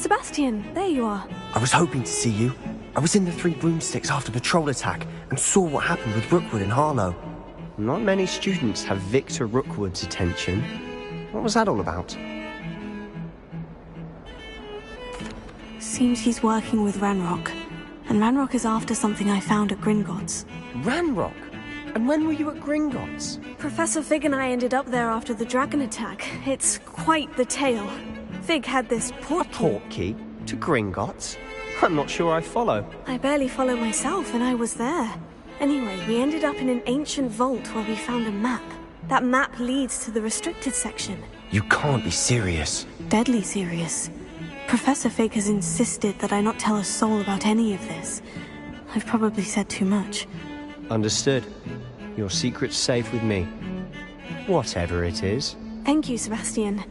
Sebastian, there you are. I was hoping to see you. I was in the Three Broomsticks after the troll attack and saw what happened with Rookwood and Harlow. Not many students have Victor Rookwood's attention. What was that all about? Seems he's working with Ranrock. And Ranrock is after something I found at Gringotts. Ranrock? And when were you at Gringotts? Professor Fig and I ended up there after the dragon attack. It's quite the tale. Fig had this port key. Port key? To Gringotts? I'm not sure I follow. I barely follow myself, and I was there. Anyway, we ended up in an ancient vault where we found a map. That map leads to the restricted section. You can't be serious. Deadly serious. Professor Fig has insisted that I not tell a soul about any of this. I've probably said too much. Understood. Your secret's safe with me. Whatever it is. Thank you, Sebastian.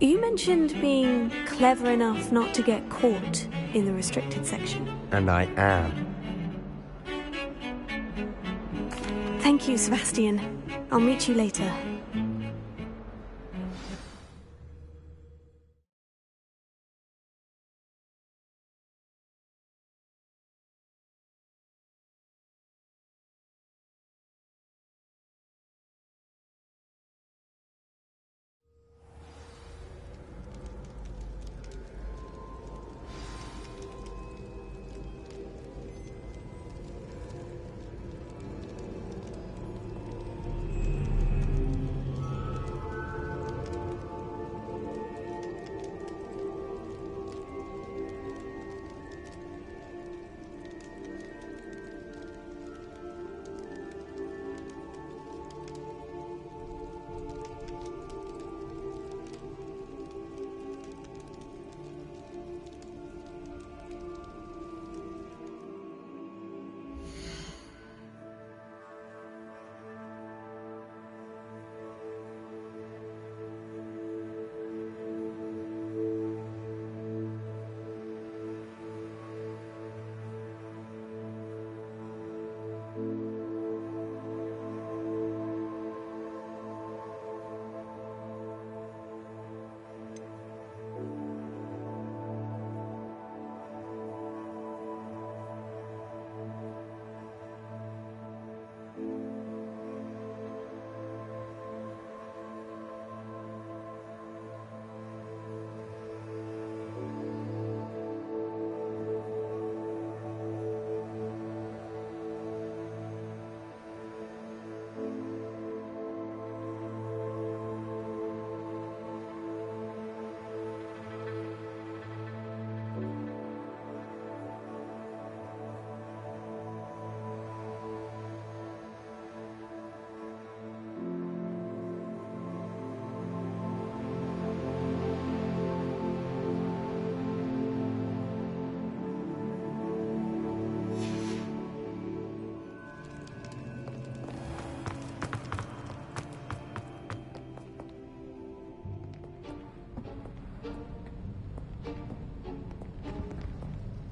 You mentioned being clever enough not to get caught in the restricted section. And I am. Thank you, Sebastian. I'll meet you later.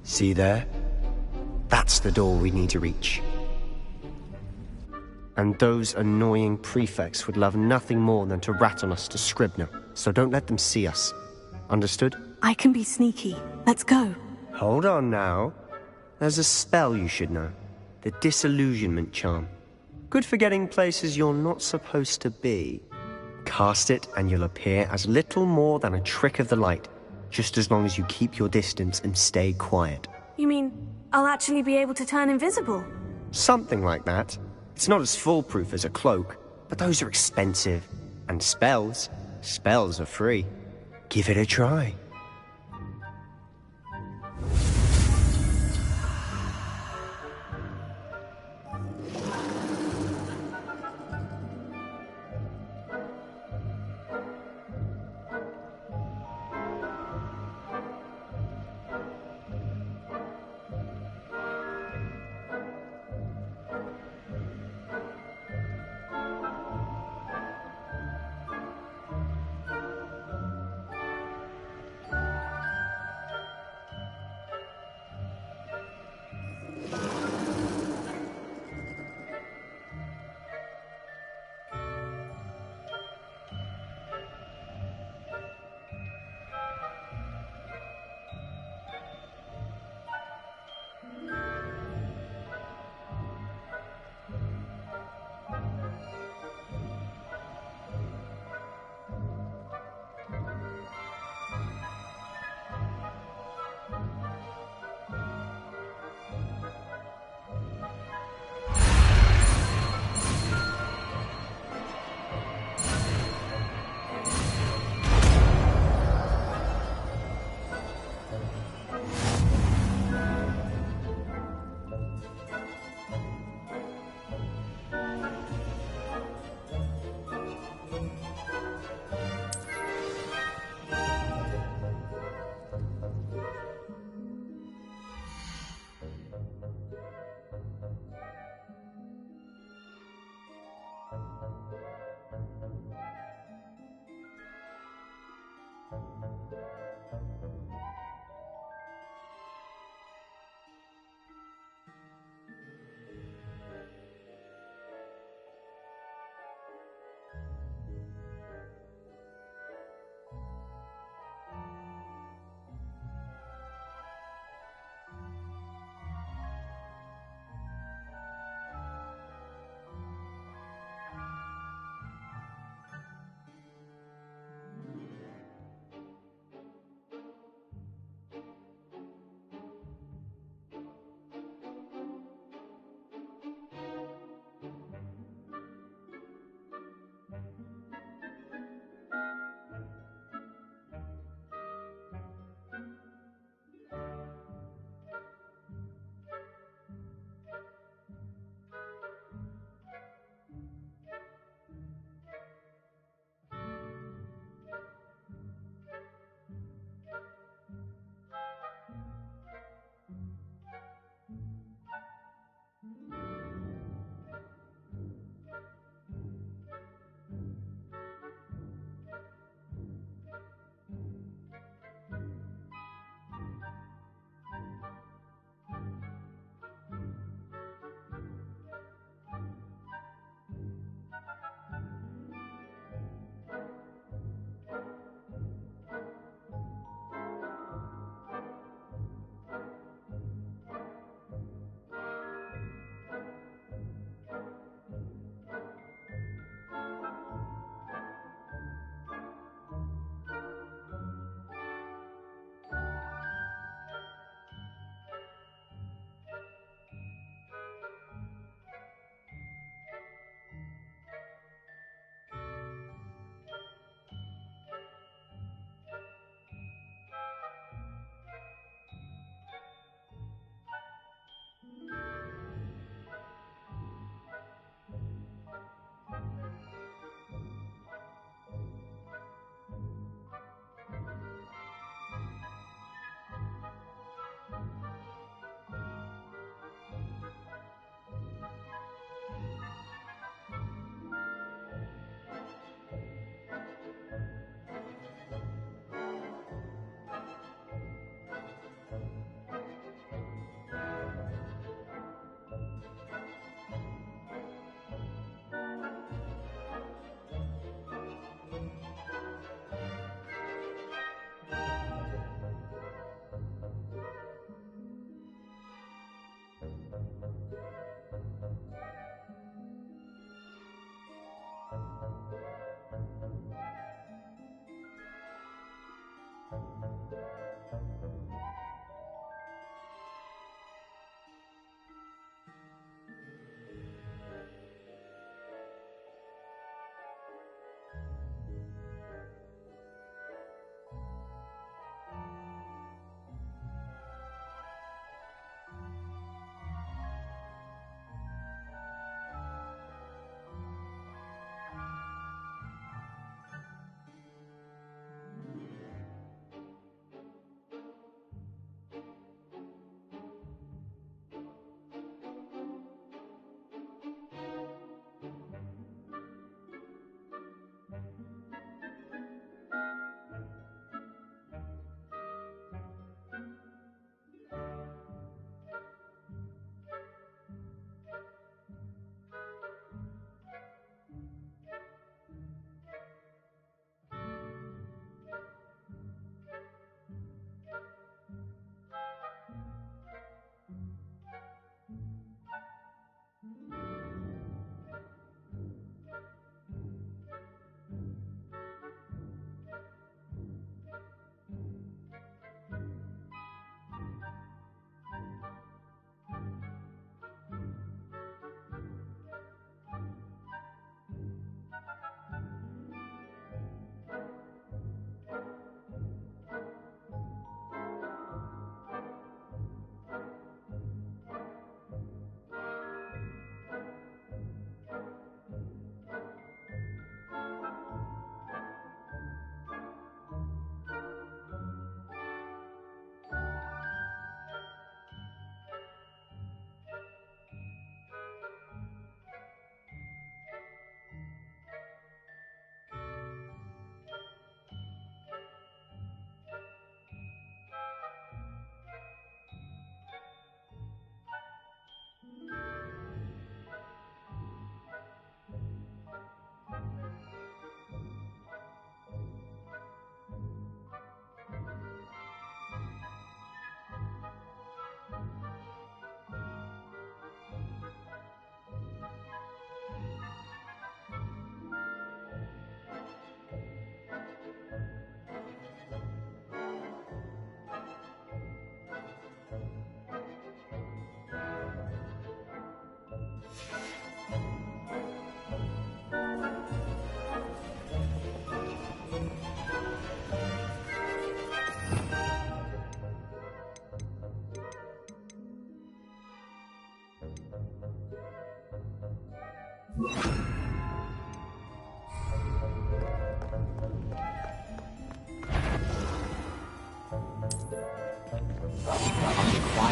See there? That's the door we need to reach. And those annoying prefects would love nothing more than to rat on us to Scribner, so don't let them see us. Understood? I can be sneaky. Let's go. Hold on now. There's a spell you should know. The Disillusionment Charm. Good for getting places you're not supposed to be. Cast it and you'll appear as little more than a trick of the light, just as long as you keep your distance and stay quiet. You mean I'll actually be able to turn invisible? Something like that. It's not as foolproof as a cloak, but those are expensive. And spells are free. Give it a try.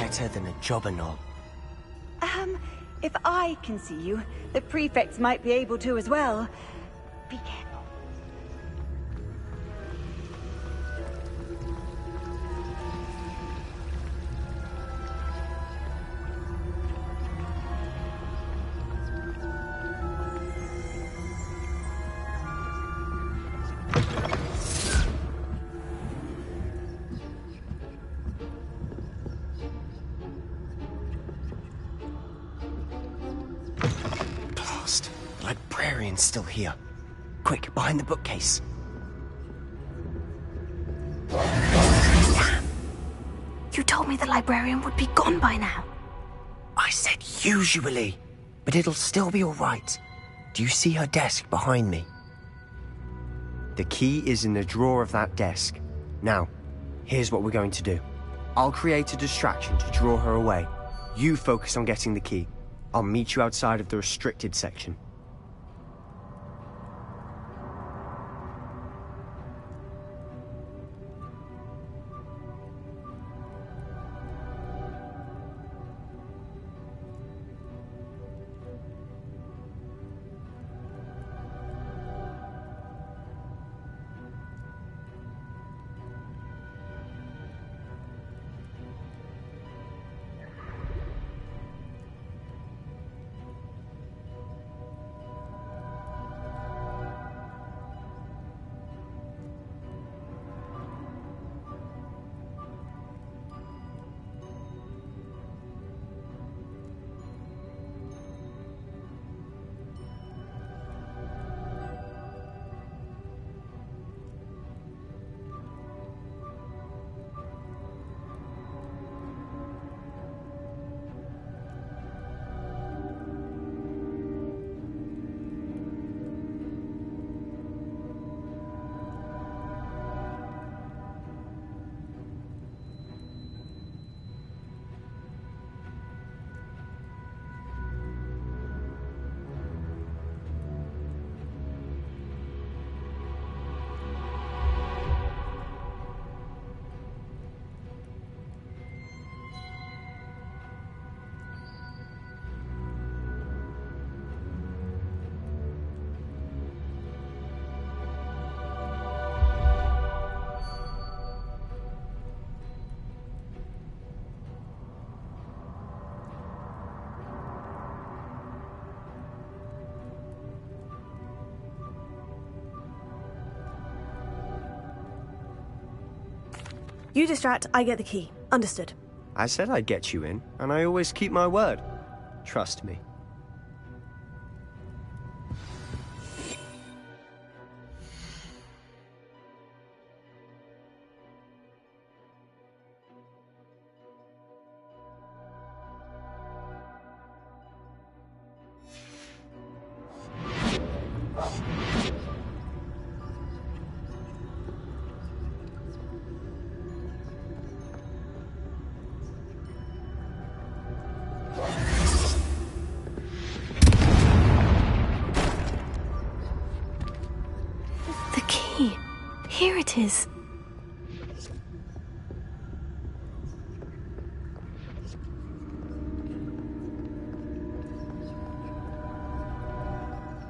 quieter than a jobberknoll. If I can see you, the prefects might be able to as well. Be careful. The librarian's still here. Quick, behind the bookcase. You told me the librarian would be gone by now. I said usually, but it'll still be all right. Do you see her desk behind me? The key is in the drawer of that desk. Now, here's what we're going to do. I'll create a distraction to draw her away. You focus on getting the key. I'll meet you outside of the restricted section. You distract, I get the key. Understood. I said I'd get you in, and I always keep my word. Trust me. The key. Here it is.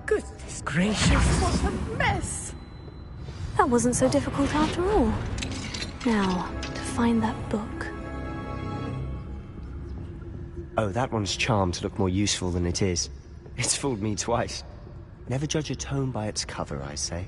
Goodness gracious, what a mess! That wasn't so difficult after all. Now, to find that book. Oh, that one's charmed to look more useful than it is. It's fooled me twice. Never judge a tome by its cover, I say.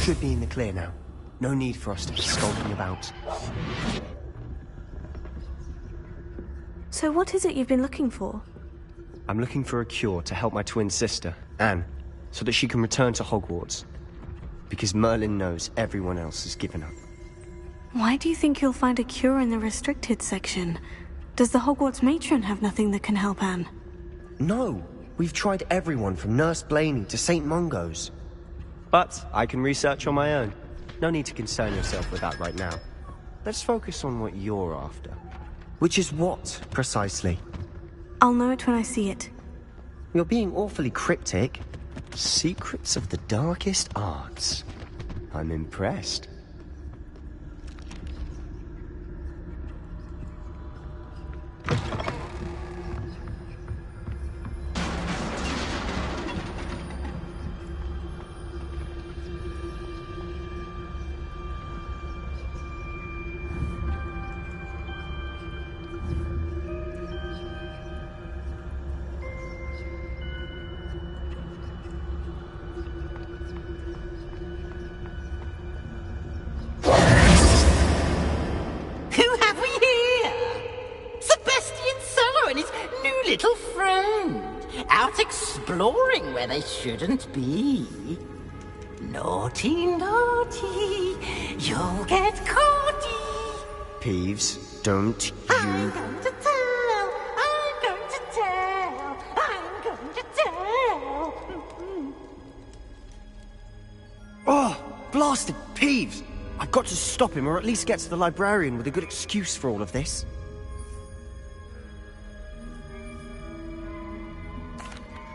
Should be in the clear now. No need for us to be skulking about. So what is it you've been looking for? I'm looking for a cure to help my twin sister, Anne, so that she can return to Hogwarts. Because Merlin knows everyone else has given up. Why do you think you'll find a cure in the restricted section? Does the Hogwarts matron have nothing that can help Anne? No, we've tried everyone from Nurse Blaney to St. Mungo's. But I can research on my own. No need to concern yourself with that right now. Let's focus on what you're after. Which is what, precisely? I'll know it when I see it. You're being awfully cryptic. Secrets of the darkest arts. I'm impressed. Little friend, out exploring where they shouldn't be. Naughty, naughty, you'll get caughty. Peeves, don't you... I'm going to tell, I'm going to tell, I'm going to tell. Oh, blasted Peeves! I've got to stop him, or at least get to the librarian with a good excuse for all of this.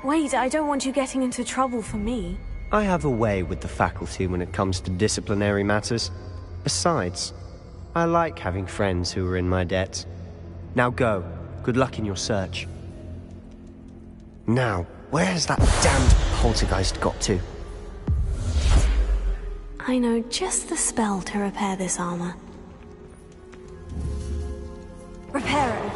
Wait, I don't want you getting into trouble for me. I have a way with the faculty when it comes to disciplinary matters. Besides, I like having friends who are in my debt. Now go. Good luck in your search. Now, where has that damned poltergeist got to? I know just the spell to repair this armor. Repair it.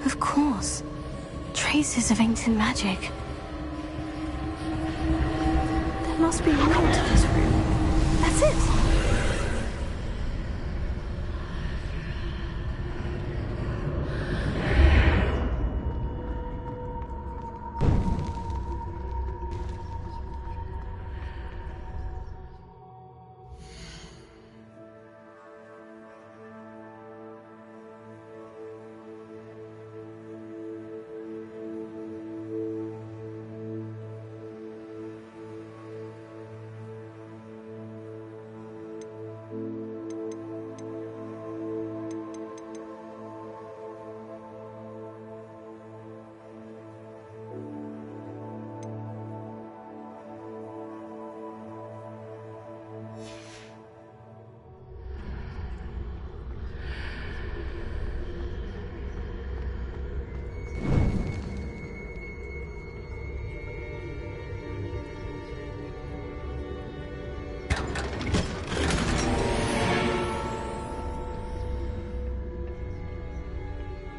Of course. Traces of ancient magic. There must be more to this room. That's it!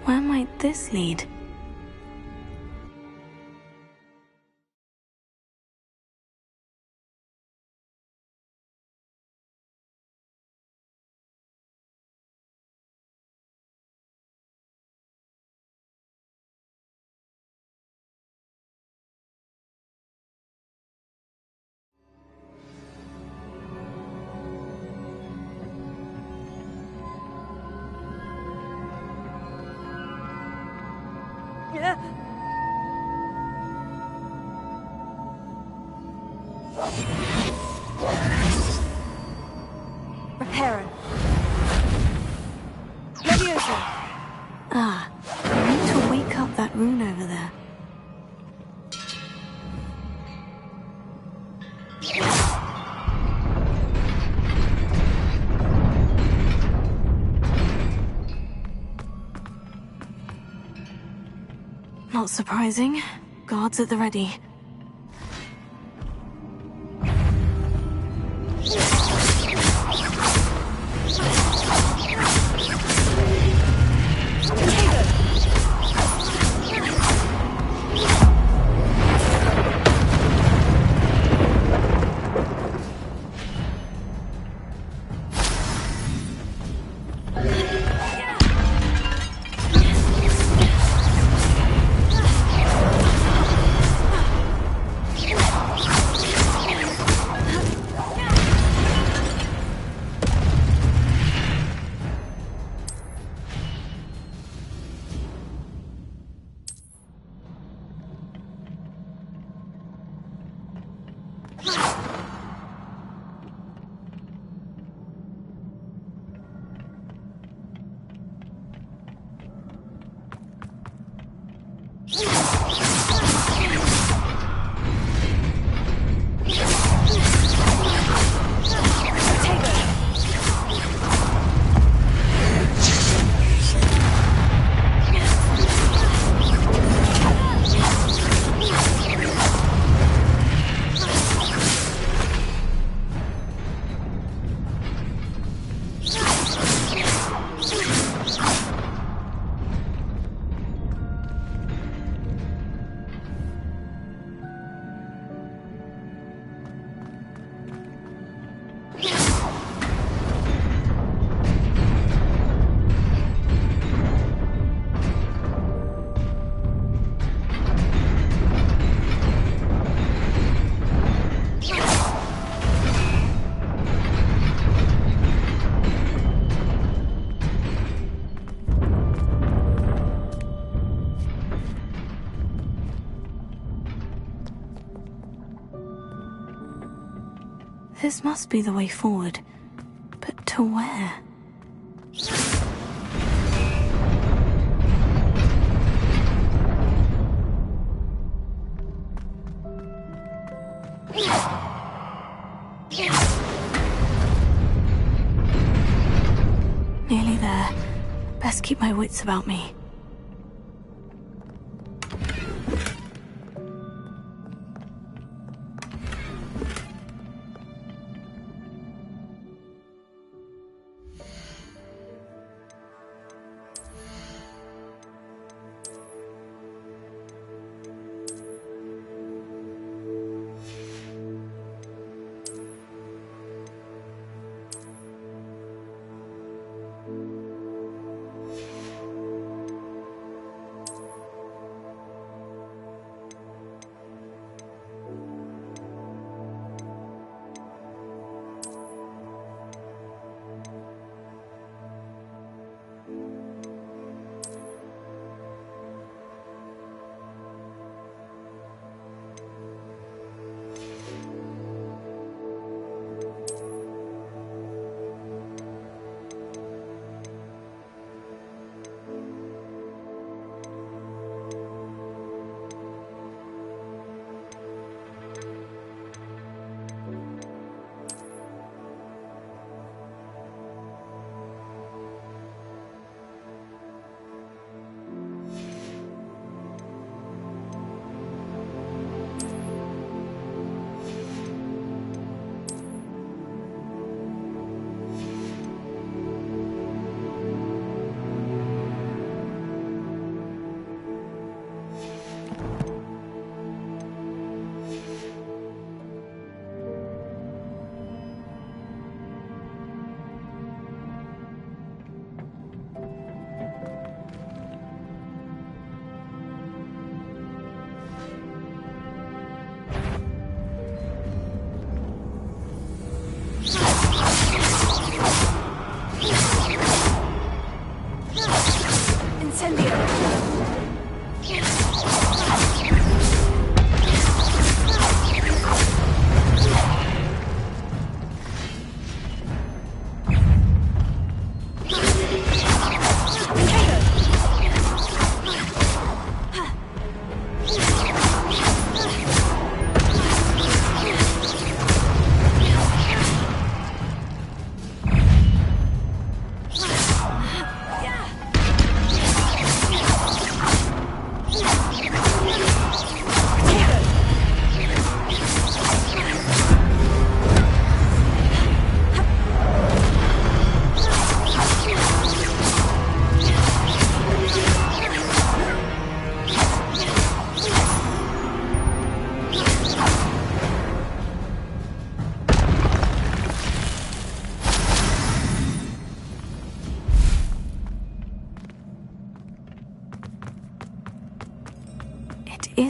Where might this lead? here. Reparo. Leviosa. Ah, I need to wake up that rune over there. Not surprising. Guards at the ready. This must be the way forward. But to where? Nearly there. Best keep my wits about me.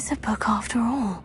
is a book after all.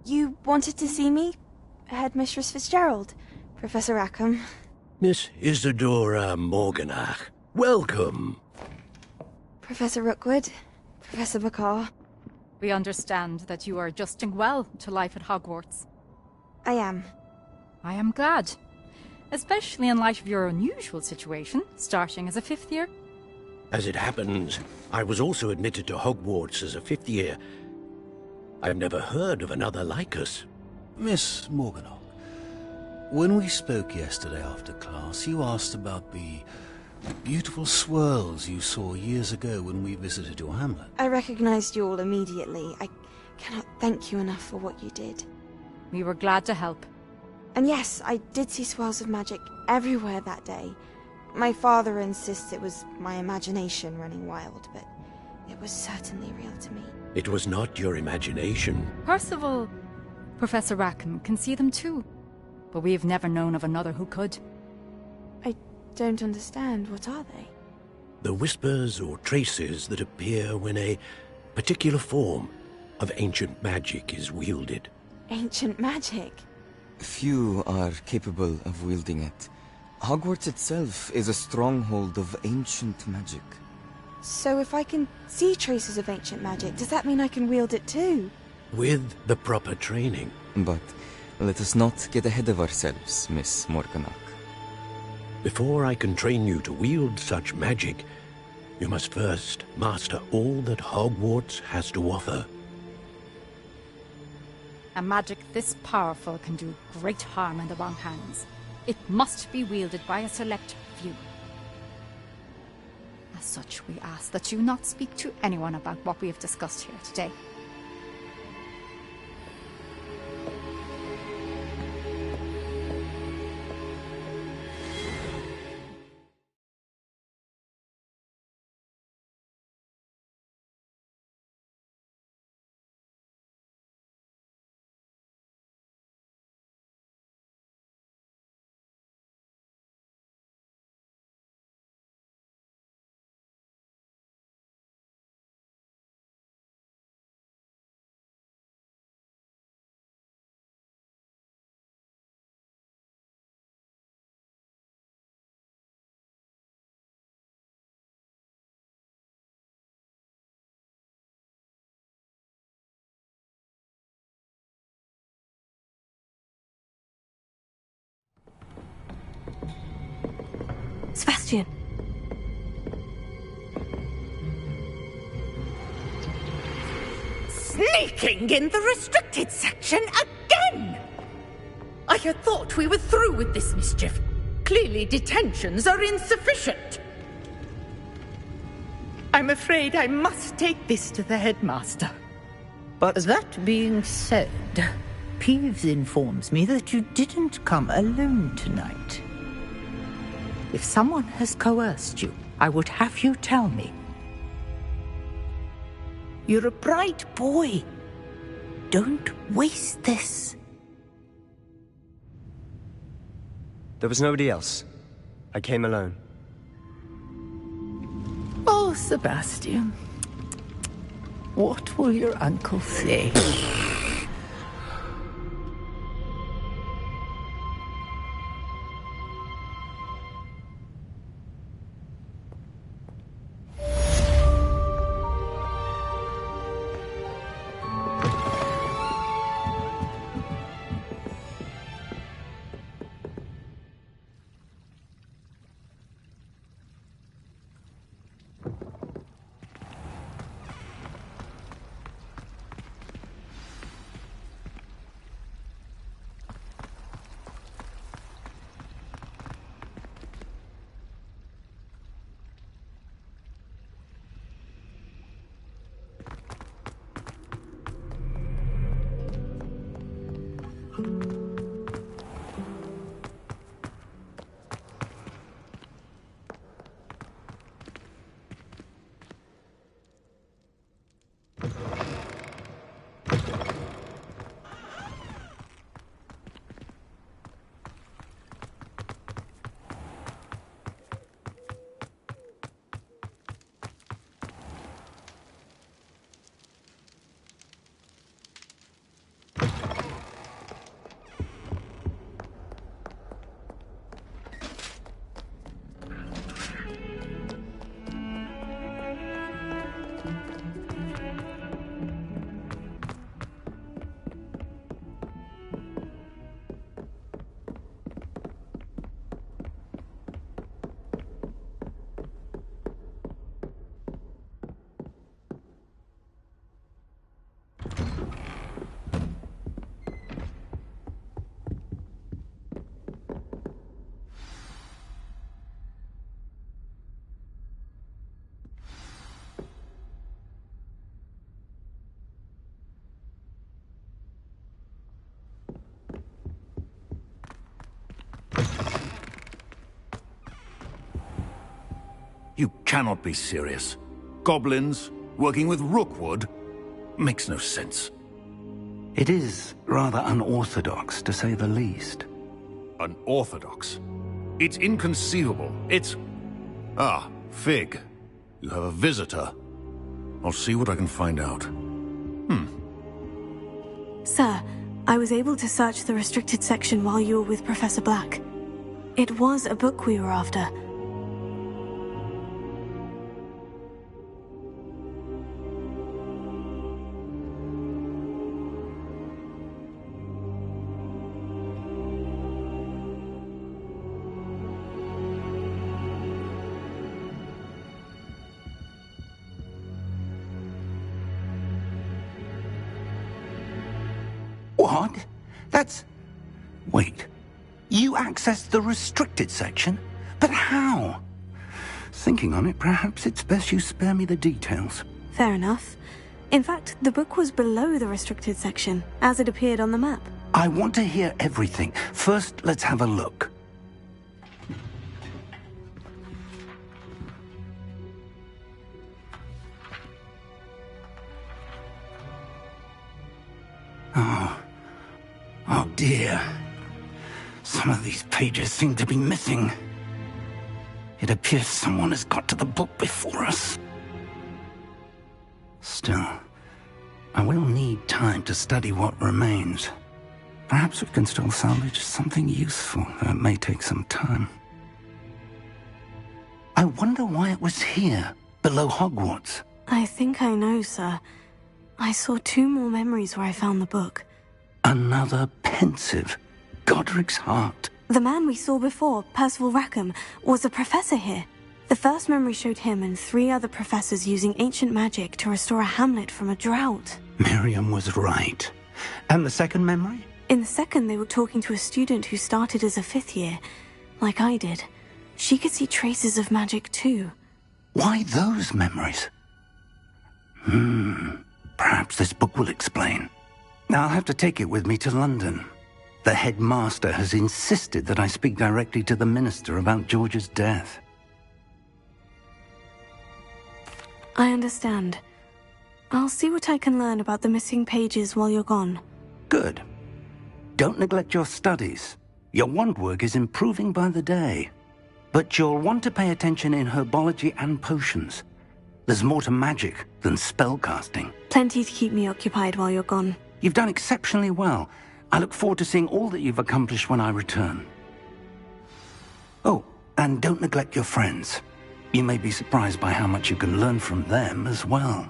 You wanted to see me? Headmistress Fitzgerald? Professor Rackham? Miss Isadora Morganach, welcome. Professor Rookwood? Professor Bakar? We understand that you are adjusting well to life at Hogwarts. I am. I am glad. Especially in light of your unusual situation, starting as a fifth year. As it happens, I was also admitted to Hogwarts as a fifth year. I've never heard of another like us. Miss Morganach, when we spoke yesterday after class, you asked about the beautiful swirls you saw years ago when we visited your hamlet. I recognized you all immediately. I cannot thank you enough for what you did. We were glad to help. And yes, I did see swirls of magic everywhere that day. My father insists it was my imagination running wild, but it was certainly real to me. It was not your imagination. Percival, Professor Rackham can see them too. But we have never known of another who could. I don't understand. What are they? The whispers or traces that appear when a particular form of ancient magic is wielded. Ancient magic? Few are capable of wielding it. Hogwarts itself is a stronghold of ancient magic. So if I can see traces of ancient magic, does that mean I can wield it too? With the proper training. But let us not get ahead of ourselves, Miss Morganach. Before I can train you to wield such magic, you must first master all that Hogwarts has to offer. A magic this powerful can do great harm in the wrong hands. It must be wielded by a select few. As such, we ask that you not speak to anyone about what we have discussed here today. Sebastian. Sneaking in the restricted section again! I had thought we were through with this mischief. Clearly detentions are insufficient. I'm afraid I must take this to the headmaster. But that being said, Peeves informs me that you didn't come alone tonight. If someone has coerced you, I would have you tell me. You're a bright boy. Don't waste this. there was nobody else. I came alone. Oh, Sebastian. What will your uncle say? You cannot be serious. Goblins, working with Rookwood, makes no sense. It is rather unorthodox, to say the least. Unorthodox? It's inconceivable. It's... Ah, Fig. You have a visitor. I'll see what I can find out. Sir, I was able to search the restricted section while you were with Professor Black. It was a book we were after. What? That's... Wait. You accessed the restricted section? But how? Thinking on it, perhaps it's best you spare me the details. Fair enough. In fact, the book was below the restricted section, as it appeared on the map. I want to hear everything. First, let's have a look. Oh dear. Some of these pages seem to be missing. It appears someone has got to the book before us. Still, I will need time to study what remains. Perhaps we can still salvage something useful, though it may take some time. I wonder why it was here, below Hogwarts. I think I know, sir. I saw 2 more memories where I found the book. Another pensive. Godric's heart. The man we saw before, Percival Rackham, was a professor here. The first memory showed him and 3 other professors using ancient magic to restore a hamlet from a drought. Miriam was right. And the second memory? In the second, they were talking to a student who started as a 5th year, like I did. She could see traces of magic too. Why those memories? Perhaps this book will explain. I'll have to take it with me to London. The headmaster has insisted that I speak directly to the minister about George's death. I understand. I'll see what I can learn about the missing pages while you're gone. Good. Don't neglect your studies. Your wand work is improving by the day. But you'll want to pay attention in herbology and potions. There's more to magic than spellcasting. Plenty to keep me occupied while you're gone. You've done exceptionally well. I look forward to seeing all that you've accomplished when I return. Oh, and don't neglect your friends. You may be surprised by how much you can learn from them as well.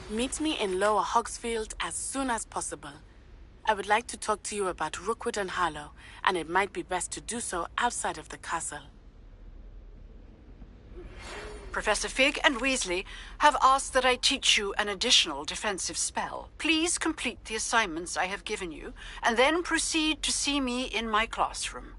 Meet me in Lower Hogsfield as soon as possible. I would like to talk to you about Rookwood and Harlow, and it might be best to do so outside of the castle. Professor Fig and Weasley have asked that I teach you an additional defensive spell. Please complete the assignments I have given you, and then proceed to see me in my classroom.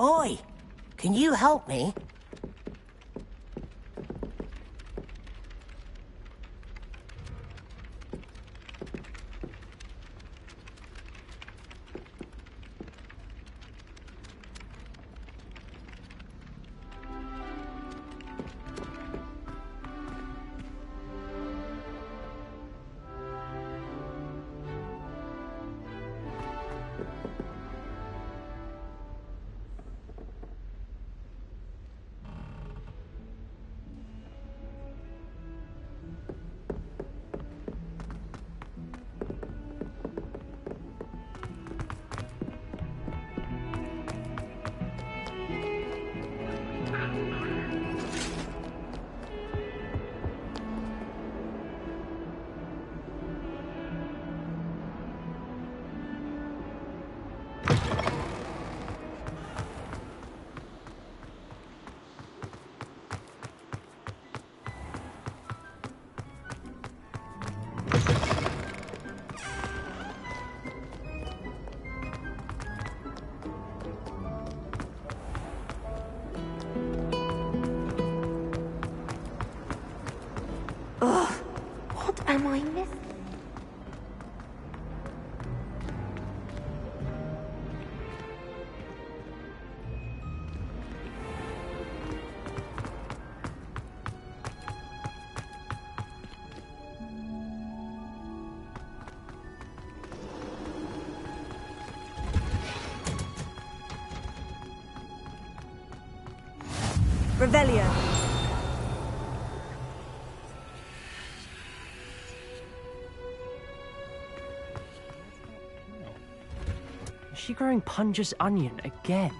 Oi! Can you help me? Ugh, what am I missing? Revelio. Is she growing Punja's onion again?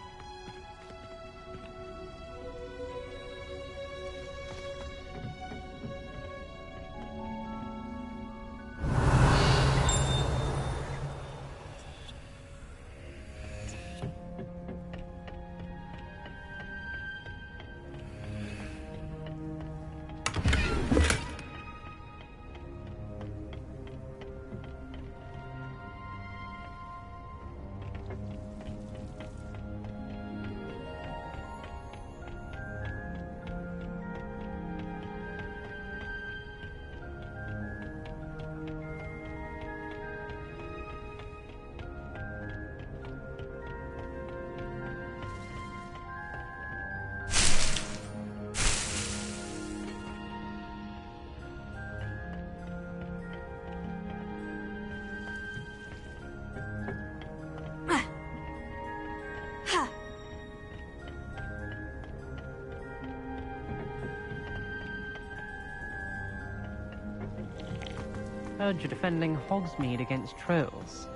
Heard you're defending Hogsmeade against trolls.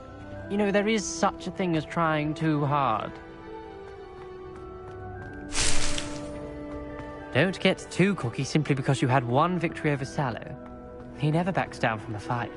You know, there is such a thing as trying too hard. Don't get too cocky simply because you had one victory over Sallow. He never backs down from a fight.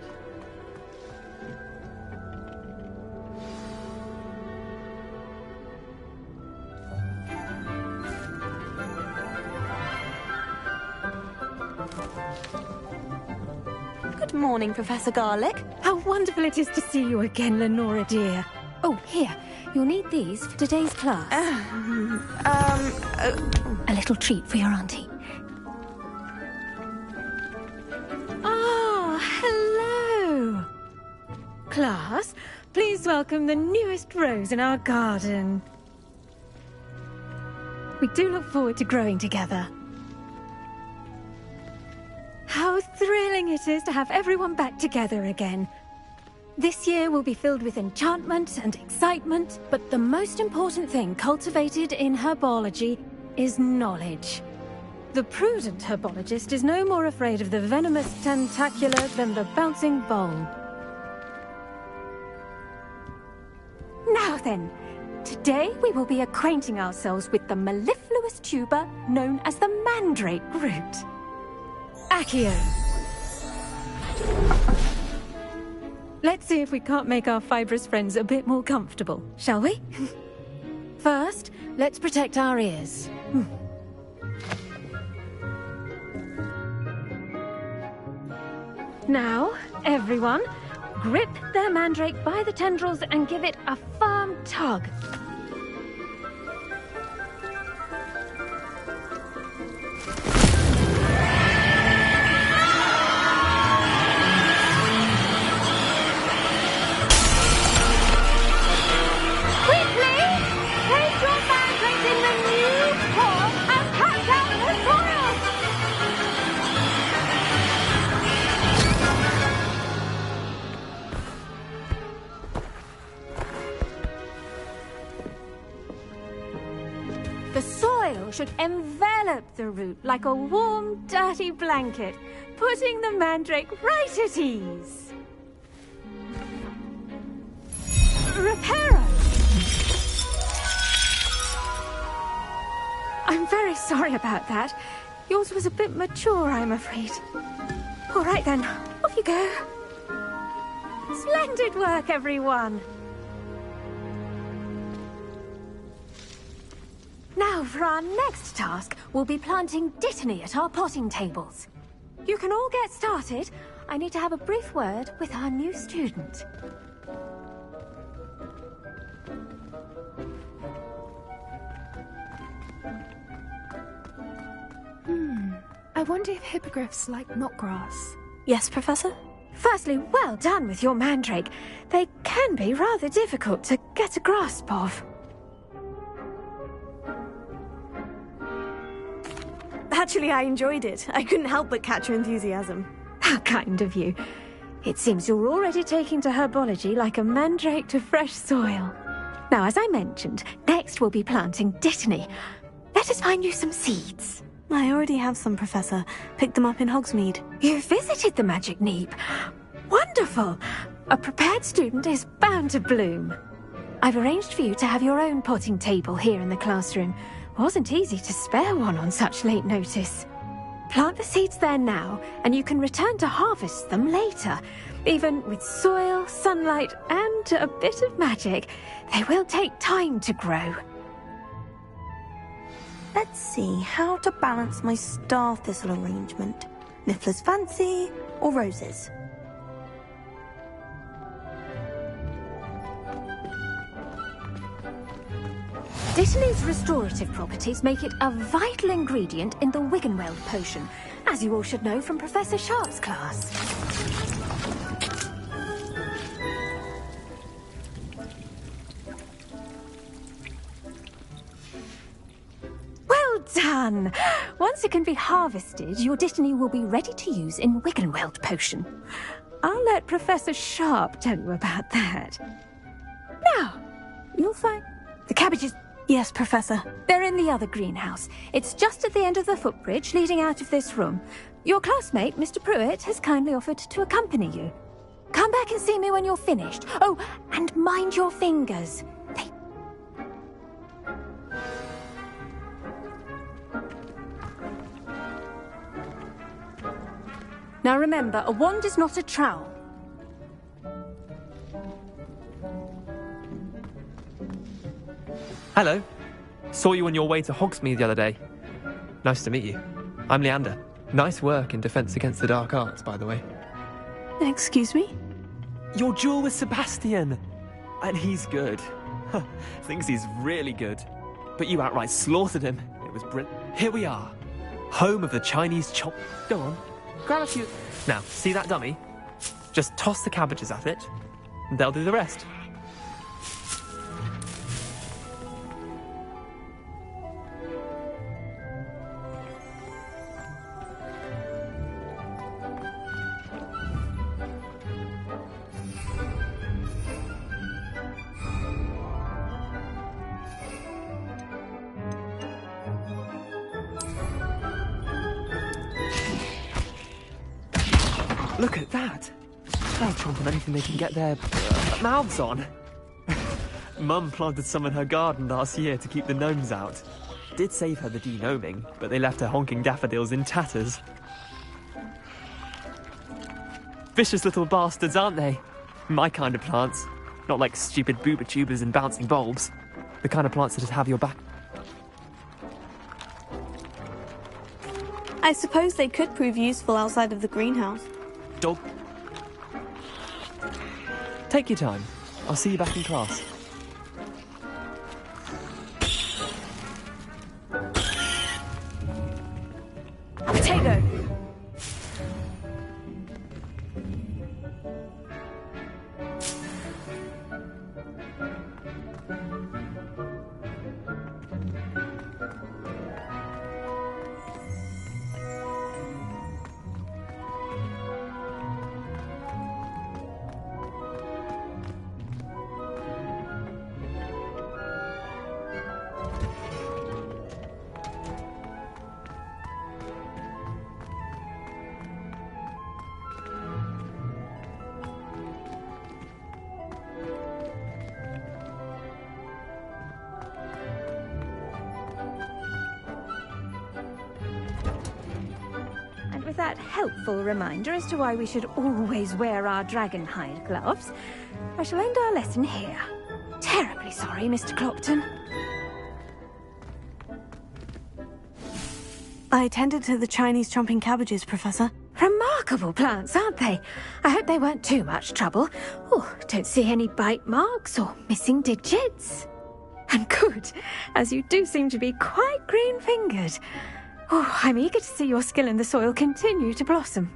Good morning, Professor Garlick. How wonderful it is to see you again, Lenora dear. Oh, here. You'll need these for today's class. A little treat for your auntie. Ah, hello. Class, please welcome the newest rose in our garden. We do look forward to growing together. How thrilling it is to have everyone back together again. This year will be filled with enchantment and excitement, but the most important thing cultivated in herbology is knowledge. The prudent herbologist is no more afraid of the venomous tentacula than the bouncing bowl. Now then, today we will be acquainting ourselves with the mellifluous tuber known as the mandrake root. Accio. Let's see if we can't make our fibrous friends a bit more comfortable, shall we? First, let's protect our ears. Now, everyone, grip their mandrake by the tendrils and give it a firm tug. should envelop the root like a warm, dirty blanket, putting the mandrake right at ease. Reparo! I'm very sorry about that. Yours was a bit mature, I'm afraid. All right then, off you go. Splendid work, everyone. Now, for our next task, we'll be planting Dittany at our potting tables. You can all get started. I need to have a brief word with our new student. I wonder if hippogriffs like knotgrass. Yes, Professor? Firstly, well done with your mandrake. They can be rather difficult to get a grasp of. Actually, I enjoyed it. I couldn't help but catch your enthusiasm. How kind of you. It seems you're already taking to herbology like a mandrake to fresh soil. Now, as I mentioned, next we'll be planting Dittany. Let us find you some seeds. I already have some, Professor. Picked them up in Hogsmeade. You visited the Magic Neep. Wonderful! A prepared student is bound to bloom. I've arranged for you to have your own potting table here in the classroom. Wasn't easy to spare one on such late notice. Plant the seeds there now, and you can return to harvest them later. Even with soil, sunlight, and a bit of magic, they will take time to grow. Let's see how to balance my star thistle arrangement. Niffler's fancy or roses? Dittany's restorative properties make it a vital ingredient in the Wiggenweld potion, as you all should know from Professor Sharp's class. Well done! Once it can be harvested, your Dittany will be ready to use in Wiggenweld potion. I'll let Professor Sharp tell you about that. Now, you'll find the cabbages. Yes, Professor. They're in the other greenhouse. It's just at the end of the footbridge leading out of this room. Your classmate, Mr. Pruitt, has kindly offered to accompany you. Come back and see me when you're finished. Oh, and mind your fingers. Now remember, a wand is not a trowel. Hello. Saw you on your way to Hogsmeade the other day. Nice to meet you. I'm Leander. Nice work in Defense Against the Dark Arts, by the way. Excuse me? Your duel with Sebastian! And he's good. Thinks he's really good. But you outright slaughtered him. It was brilliant. Here we are. Home of the Chinese chop. Go on. Grab a few. Now, see that dummy? Just toss the cabbages at it, and they'll do the rest. Look at that! They'll chomp on anything they can get their mouths on. Mum planted some in her garden last year to keep the gnomes out. Did save her the de-gnoming, but they left her honking daffodils in tatters. Vicious little bastards, aren't they? My kind of plants. Not like stupid booba tubers and bouncing bulbs. The kind of plants that just have your back. I suppose they could prove useful outside of the greenhouse. Dog. Take your time. I'll see you back in class. Potato! that helpful reminder as to why we should always wear our dragonhide gloves, I shall end our lesson here. Terribly sorry, Mr. Clopton. I tended to the Chinese chomping cabbages, Professor. Remarkable plants, aren't they? I hope they weren't too much trouble. Oh, don't see any bite marks or missing digits. And good, as you do seem to be quite green-fingered. Oh, I'm eager to see your skill in the soil continue to blossom.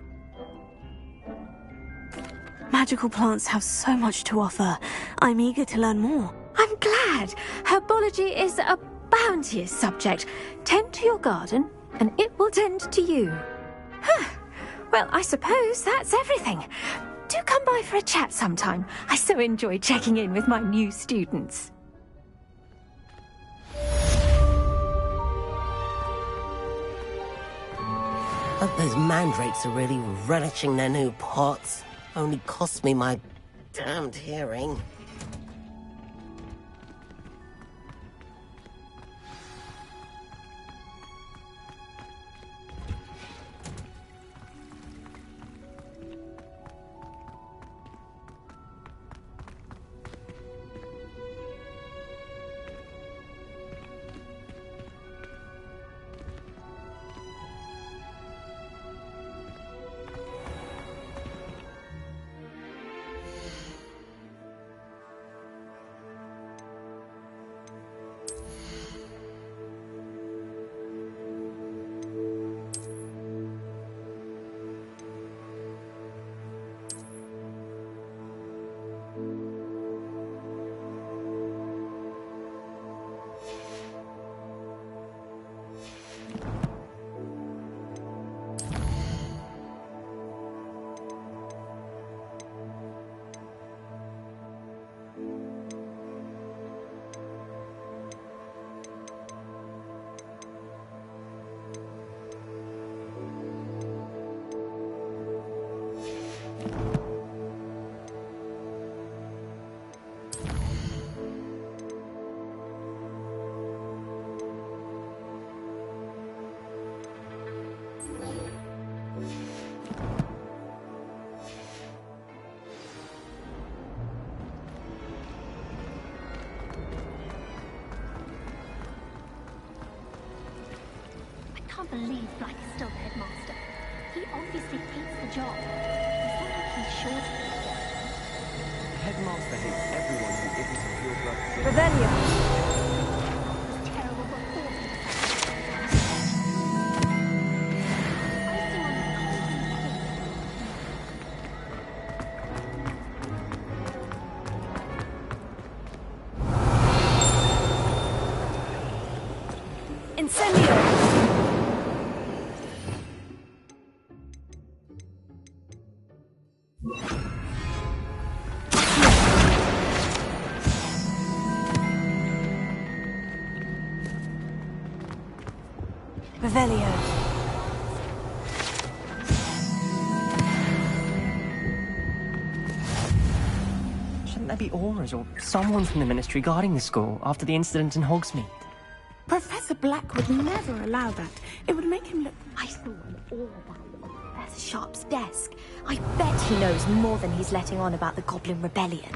Magical plants have so much to offer. I'm eager to learn more. I'm glad. Herbology is a bounteous subject. Tend to your garden, and it will tend to you. Huh. Well, I suppose that's everything. Do come by for a chat sometime. I so enjoy checking in with my new students. Hope those mandrakes are really relishing their new pots. Only cost me my damned hearing. I can't believe Black is still the headmaster. He obviously hates the job. It's not like he's short of it. The headmaster hates everyone who isn't a pureblood. Revelio! Terrible performance. Incendio! Revelio. Shouldn't there be auras or someone from the Ministry guarding the school after the incident in Hogsmeade? Professor Black would never allow that. It would make him look... I saw an orb on Professor Sharp's desk. I bet he knows more than he's letting on about the Goblin Rebellion.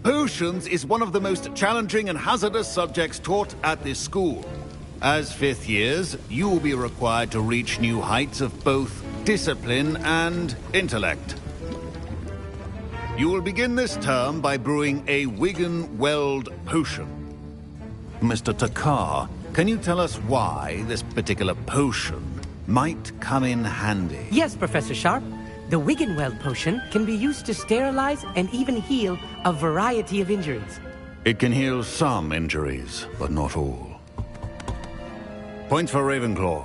Potions is one of the most challenging and hazardous subjects taught at this school. As fifth years, you will be required to reach new heights of both discipline and intellect. You will begin this term by brewing a Wigan-Weld potion. Mr. Takar, can you tell us why this particular potion might come in handy? Yes, Professor Sharp. The Wiggenweld potion can be used to sterilize and even heal a variety of injuries. It can heal some injuries, but not all. Points for Ravenclaw.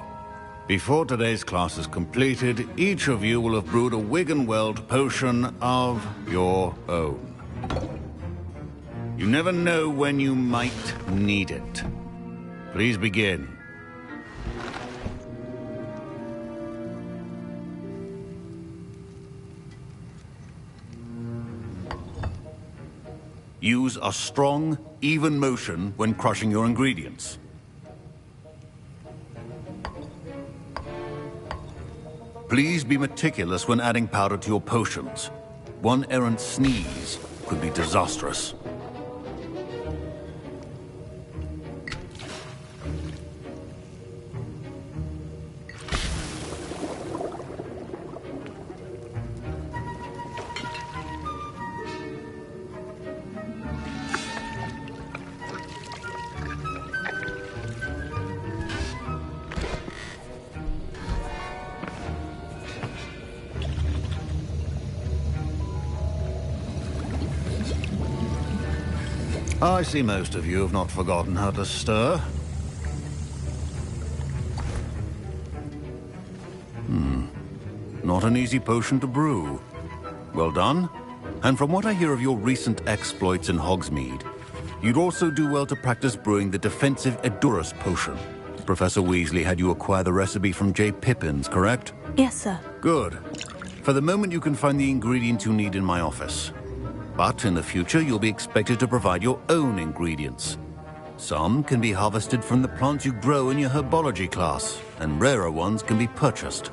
Before today's class is completed, each of you will have brewed a Wiggenweld potion of your own. You never know when you might need it. Please begin. Use a strong, even motion when crushing your ingredients. Please be meticulous when adding powder to your potions. One errant sneeze could be disastrous. I see most of you have not forgotten how to stir. Not an easy potion to brew. Well done. And from what I hear of your recent exploits in Hogsmeade, you'd also do well to practice brewing the defensive Edurus potion. Professor Weasley had you acquire the recipe from J. Pippins, correct? Yes, sir. Good. For the moment, you can find the ingredients you need in my office. But in the future, you'll be expected to provide your own ingredients. Some can be harvested from the plants you grow in your herbology class, and rarer ones can be purchased.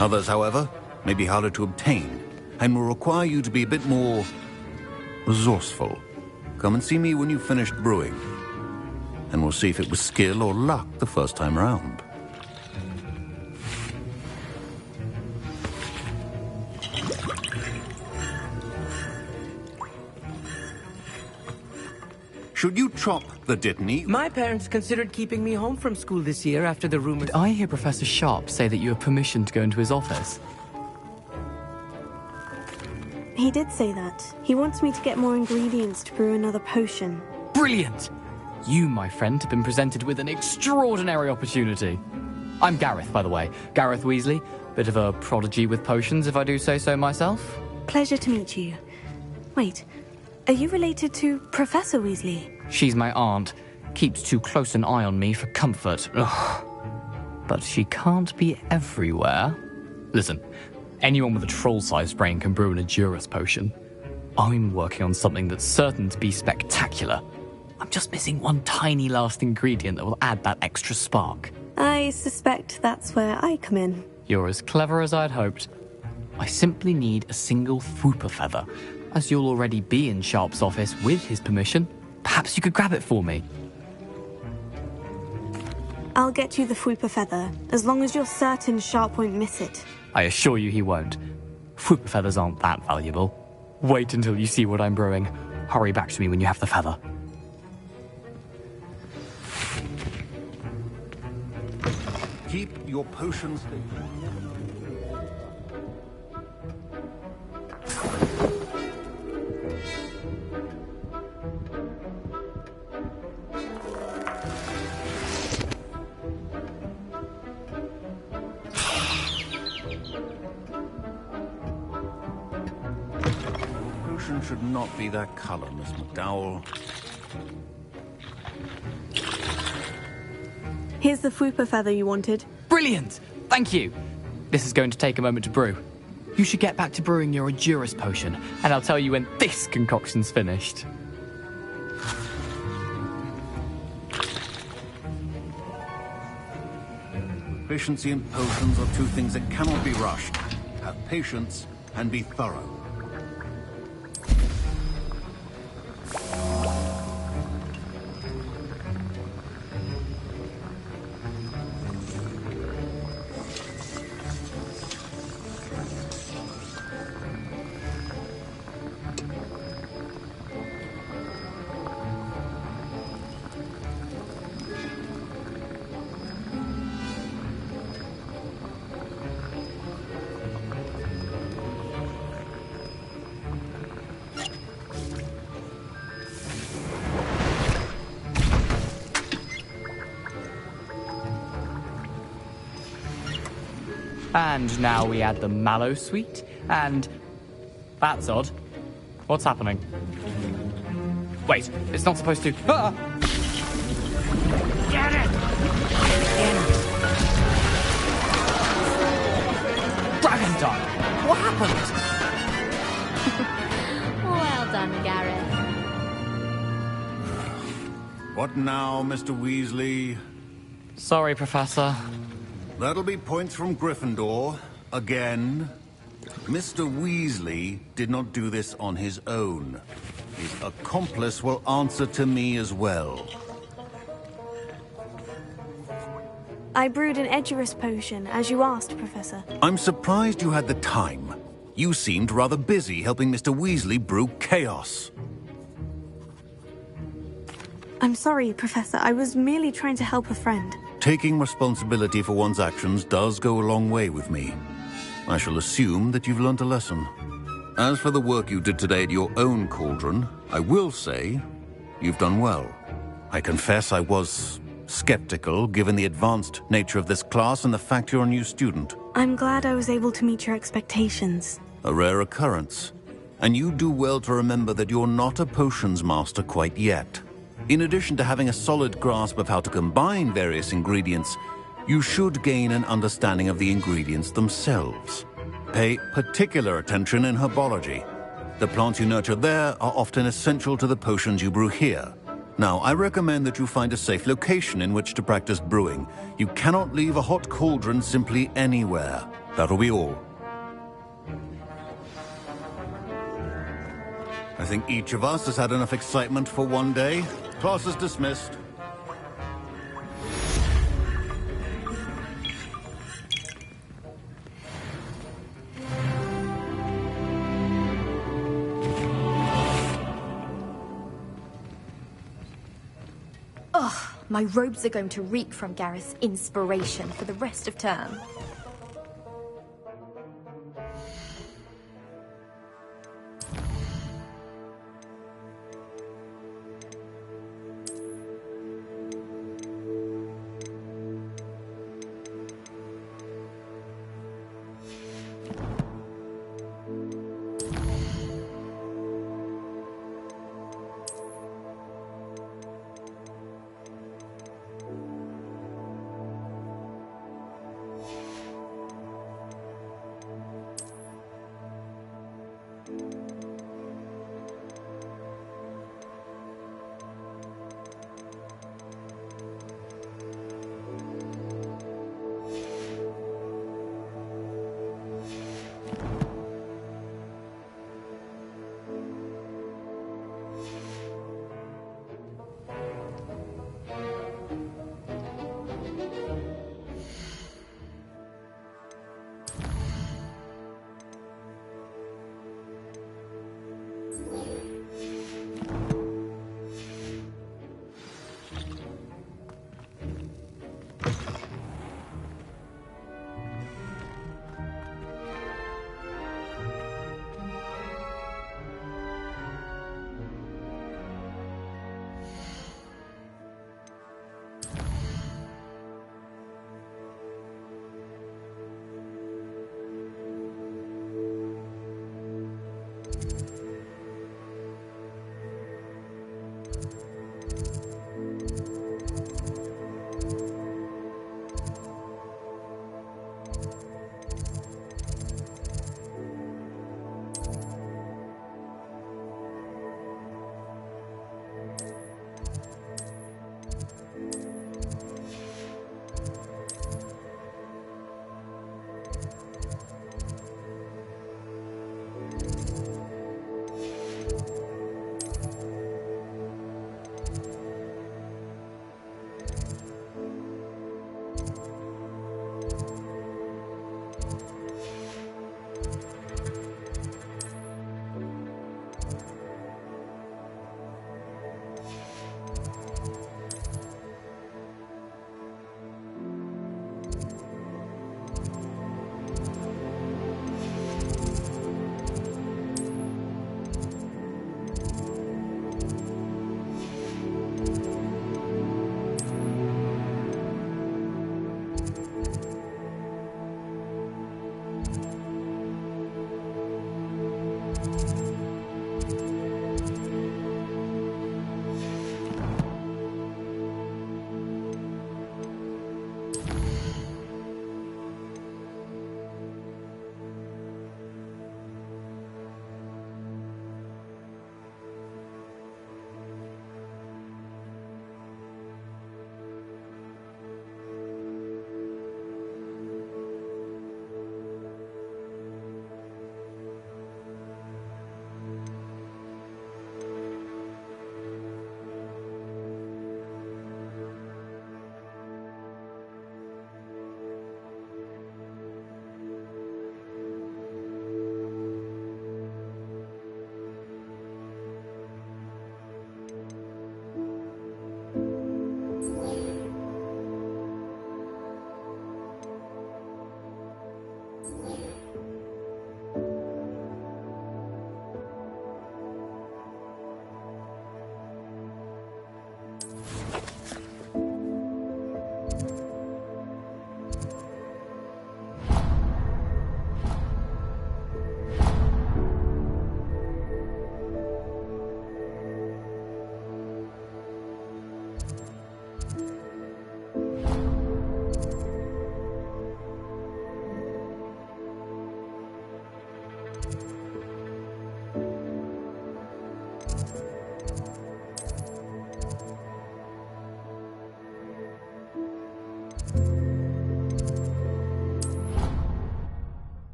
Others, however, may be harder to obtain, and will require you to be a bit more resourceful. Come and see me when you've finished brewing, and we'll see if it was skill or luck the first time round. Should you chop the Dittany? My parents considered keeping me home from school this year after the rumors. Did I hear Professor Sharp say that you have permission to go into his office? He did say that. He wants me to get more ingredients to brew another potion. Brilliant! You, my friend, have been presented with an extraordinary opportunity. I'm Gareth, by the way. Gareth Weasley. Bit of a prodigy with potions, if I do say so myself. Pleasure to meet you. Wait, are you related to Professor Weasley? She's my aunt. Keeps too close an eye on me for comfort. Ugh. But she can't be everywhere. Listen, anyone with a troll-sized brain can brew an Edurus potion. I'm working on something that's certain to be spectacular. I'm just missing one tiny last ingredient that will add that extra spark. I suspect that's where I come in. You're as clever as I'd hoped. I simply need a single Fwooper feather. As you'll already be in Sharp's office with his permission, perhaps you could grab it for me. I'll get you the Fwooper feather, as long as you're certain Sharp won't miss it. I assure you he won't. Fwooper feathers aren't that valuable. Wait until you see what I'm brewing. Hurry back to me when you have the feather. Keep your potions. Potion should not be that color, Miss McDowell. Here's the Fwooper feather you wanted. Brilliant! Thank you! This is going to take a moment to brew. You should get back to brewing your Edurus potion, and I'll tell you when this concoction's finished. Efficiency and potions are two things that cannot be rushed. Have patience and be thorough. And now we add the mallow sweet, and... That's odd. What's happening? Wait, it's not supposed to. Ah! Get it! Dragon time! What happened? Well done, Gareth. What now, Mr. Weasley? Sorry, Professor. That'll be points from Gryffindor. Again. Mr. Weasley did not do this on his own. His accomplice will answer to me as well. I brewed an Edurus potion, as you asked, Professor. I'm surprised you had the time. You seemed rather busy helping Mr. Weasley brew chaos. I'm sorry, Professor. I was merely trying to help a friend. Taking responsibility for one's actions does go a long way with me. I shall assume that you've learnt a lesson. As for the work you did today at your own cauldron, I will say you've done well. I confess I was skeptical, given the advanced nature of this class and the fact you're a new student. I'm glad I was able to meet your expectations. A rare occurrence. And you do well to remember that you're not a potions master quite yet. In addition to having a solid grasp of how to combine various ingredients, you should gain an understanding of the ingredients themselves. Pay particular attention in herbology. The plants you nurture there are often essential to the potions you brew here. Now, I recommend that you find a safe location in which to practice brewing. You cannot leave a hot cauldron simply anywhere. That'll be all. I think each of us has had enough excitement for one day. Class is dismissed. Ugh, my robes are going to reek from Gareth's inspiration for the rest of term.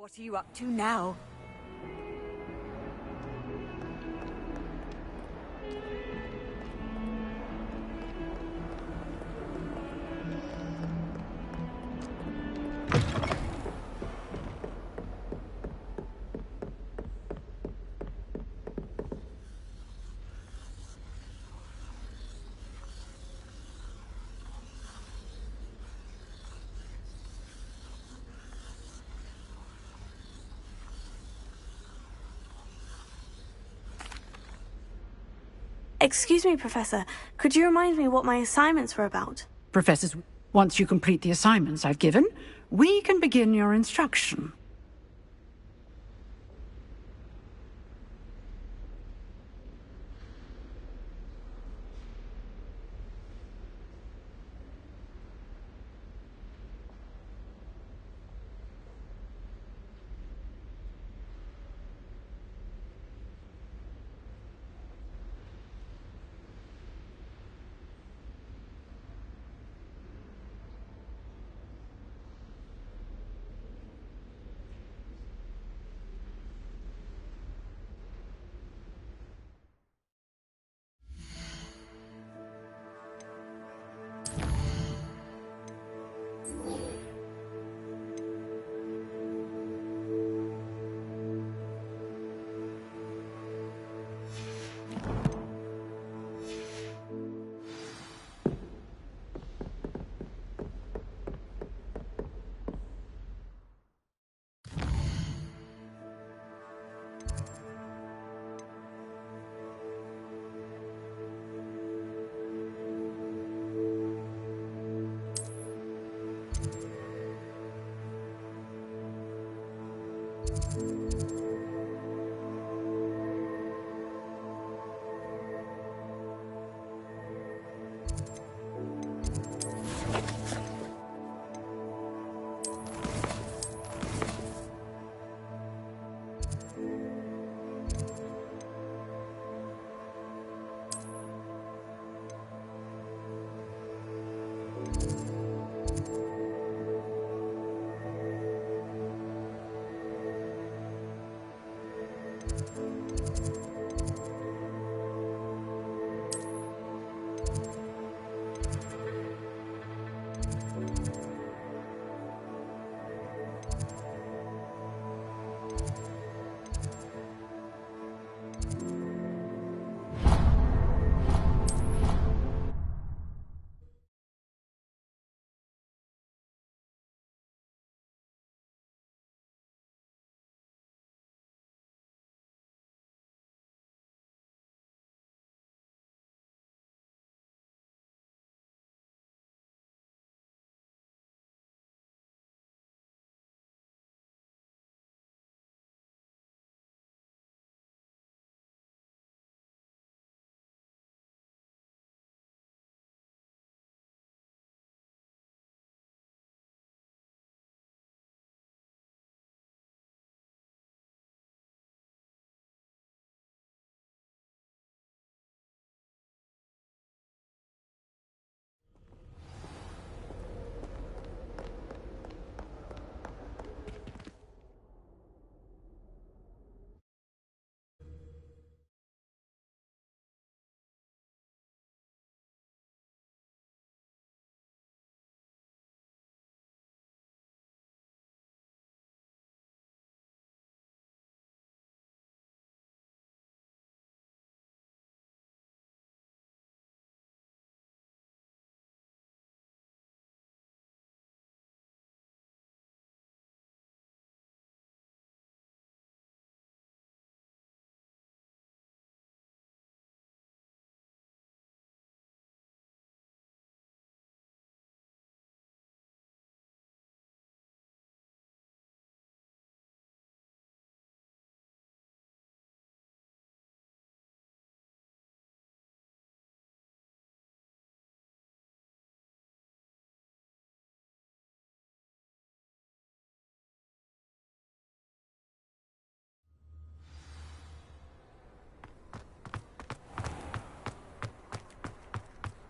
What are you up to now? Excuse me, Professor. Could you remind me what my assignments were about? Professors, once you complete the assignments I've given, we can begin your instruction.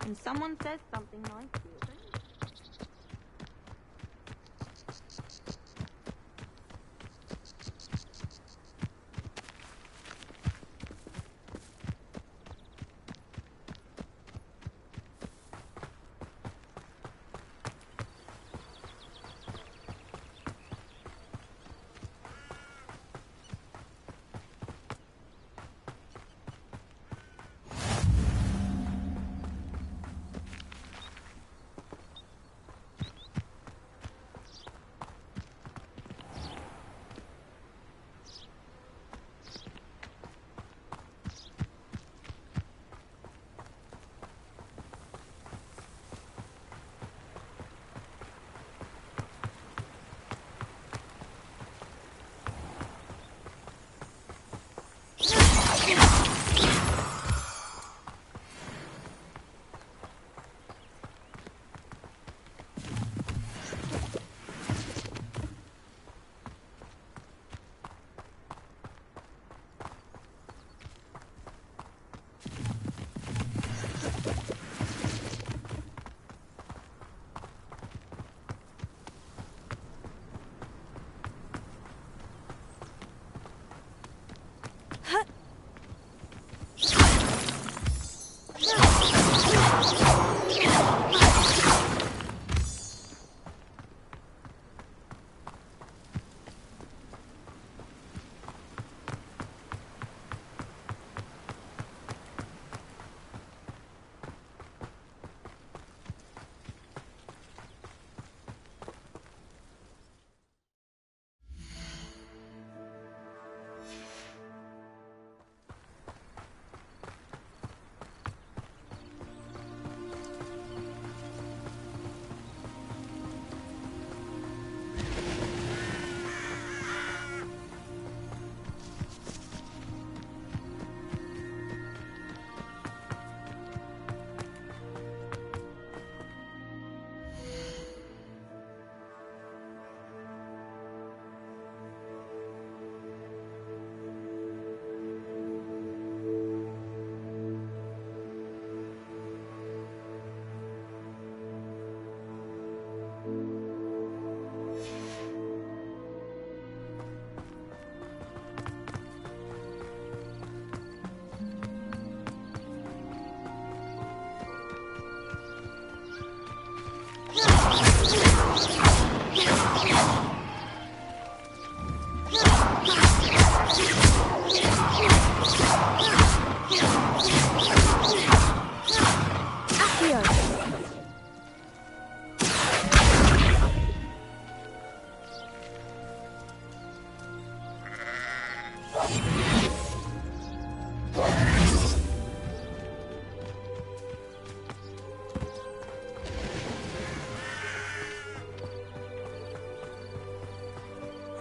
and someone says something nice to you.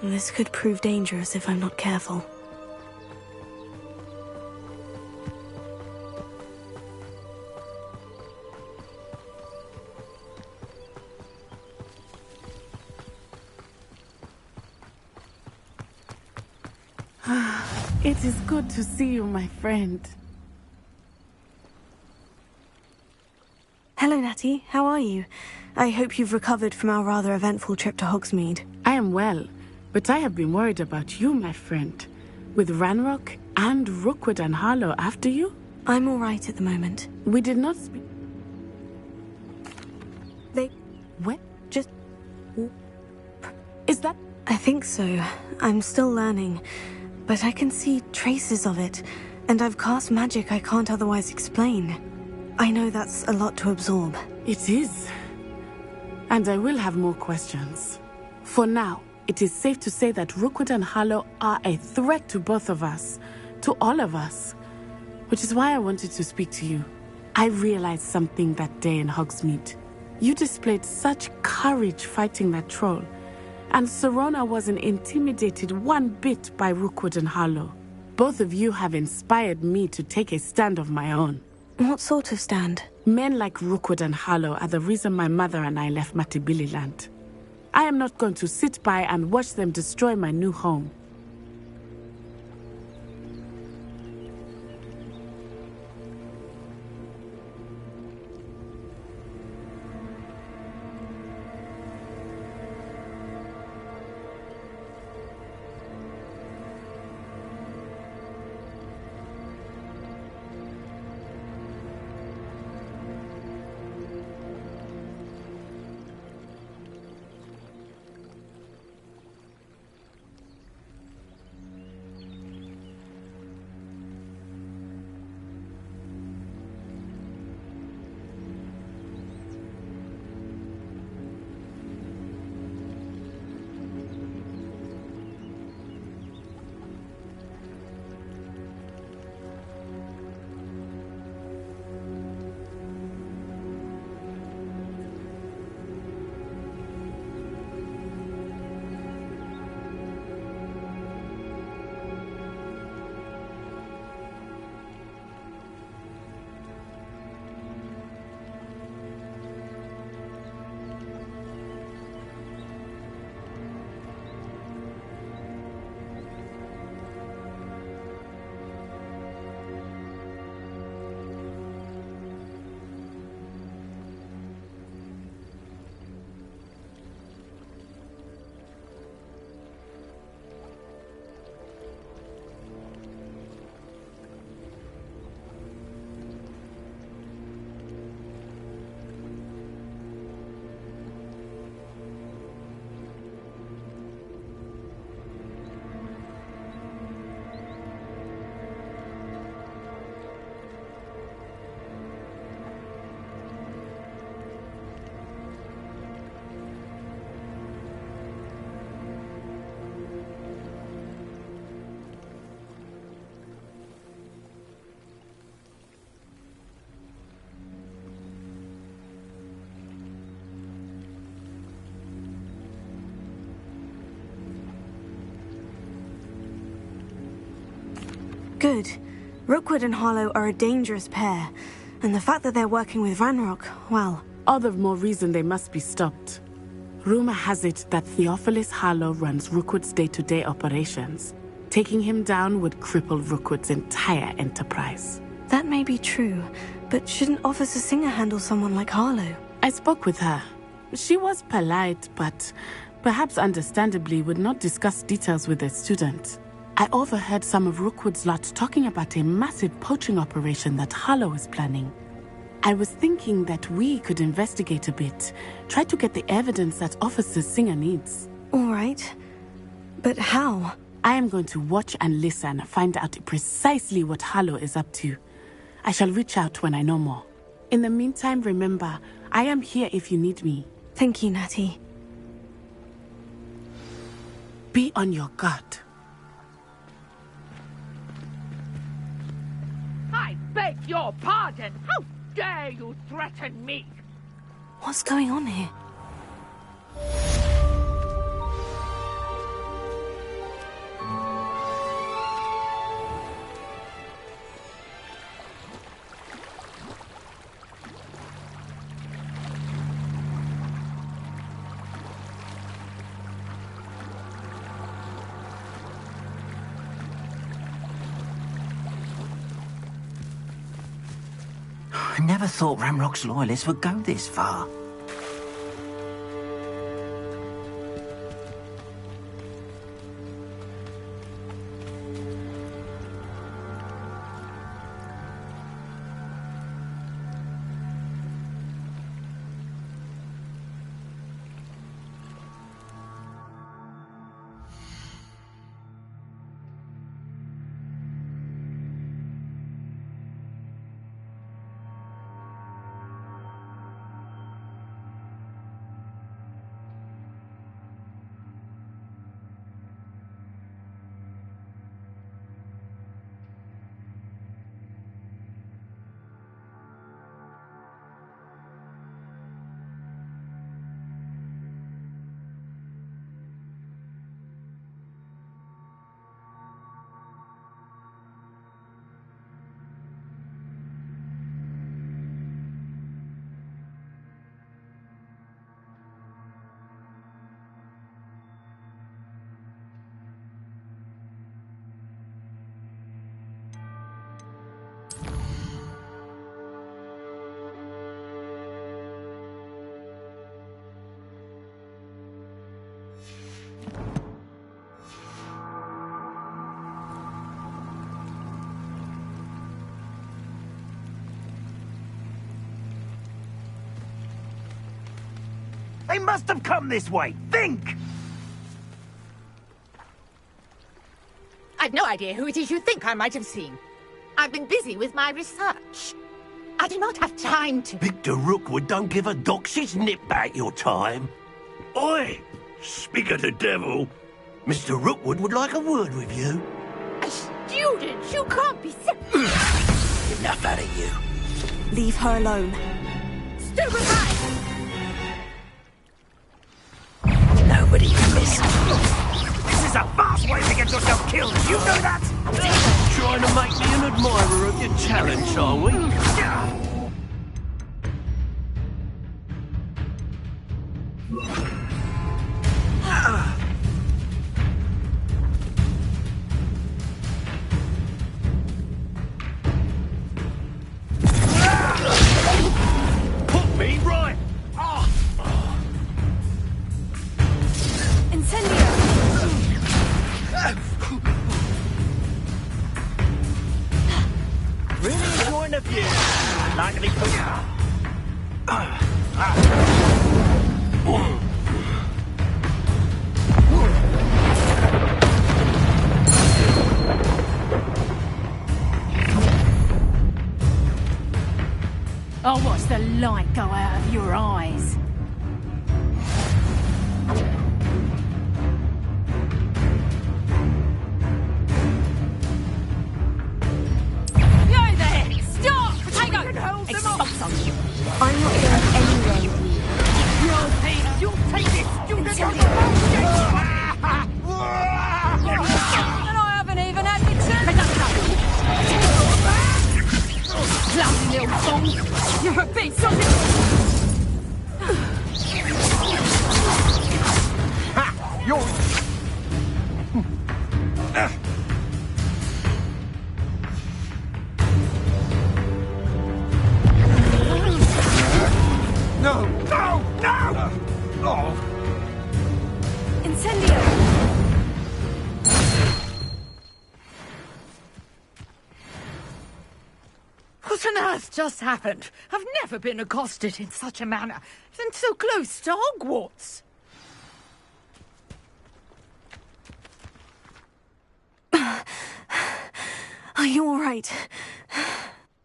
This could prove dangerous if I'm not careful. It is good to see you, my friend. Hello, Natty. How are you? I hope you've recovered from our rather eventful trip to Hogsmeade. I am well, but I have been worried about you, my friend. With Ranrock and Rookwood and Harlow after you? I'm all right at the moment. We did not speak... They... What? Just... Is that... I think so. I'm still learning, but I can see traces of it, and I've cast magic I can't otherwise explain. I know that's a lot to absorb. It is. And I will have more questions. For now, it is safe to say that Rookwood and Harlow are a threat to both of us, to all of us. Which is why I wanted to speak to you. I realized something that day in Hogsmeade. You displayed such courage fighting that troll, and Serona wasn't intimidated one bit by Rookwood and Harlow. Both of you have inspired me to take a stand of my own. What sort of stand? Men like Rookwood and Harlow are the reason my mother and I left Matibili-land. I am not going to sit by and watch them destroy my new home. Good. Rookwood and Harlow are a dangerous pair, and the fact that they're working with Ranrock, well... All the more reason they must be stopped. Rumor has it that Theophilus Harlow runs Rookwood's day-to-day operations. Taking him down would cripple Rookwood's entire enterprise. That may be true, but shouldn't Officer Singer handle someone like Harlow? I spoke with her. She was polite, but perhaps understandably would not discuss details with a student. I overheard some of Rookwood's lot talking about a massive poaching operation that Harlow is planning. I was thinking that we could investigate a bit, try to get the evidence that Officer Singer needs. All right. But how? I am going to watch and listen, find out precisely what Harlow is up to. I shall reach out when I know more. In the meantime, remember, I am here if you need me. Thank you, Natty. Be on your guard. I beg your pardon. How dare you threaten me? What's going on here? I never thought Ranrock's loyalists would go this far. They must have come this way. Think! I've no idea who it is you think I might have seen. I've been busy with my research. I do not have time to... Victor Rookwood don't give a doxy's nip back your time. Oi! Speak of the devil. Mr. Rookwood would like a word with you. A student? You can't be Enough out of you. Leave her alone. Stupefy! Nobody listen. This is a fast way to get yourself killed. You know that? Trying to make me an admirer of your challenge, are we? Put me right. Really enjoying the view. Like to be put. I'll watch the light go out of your eyes. I'm not going anywhere with you. You'll take it, student! And I haven't even had the chance! You're a big son. Ha! You're... No! No! No! Oh! Incendio! What on earth just happened? I've never been accosted in such a manner, and so close to Hogwarts. Are you all right?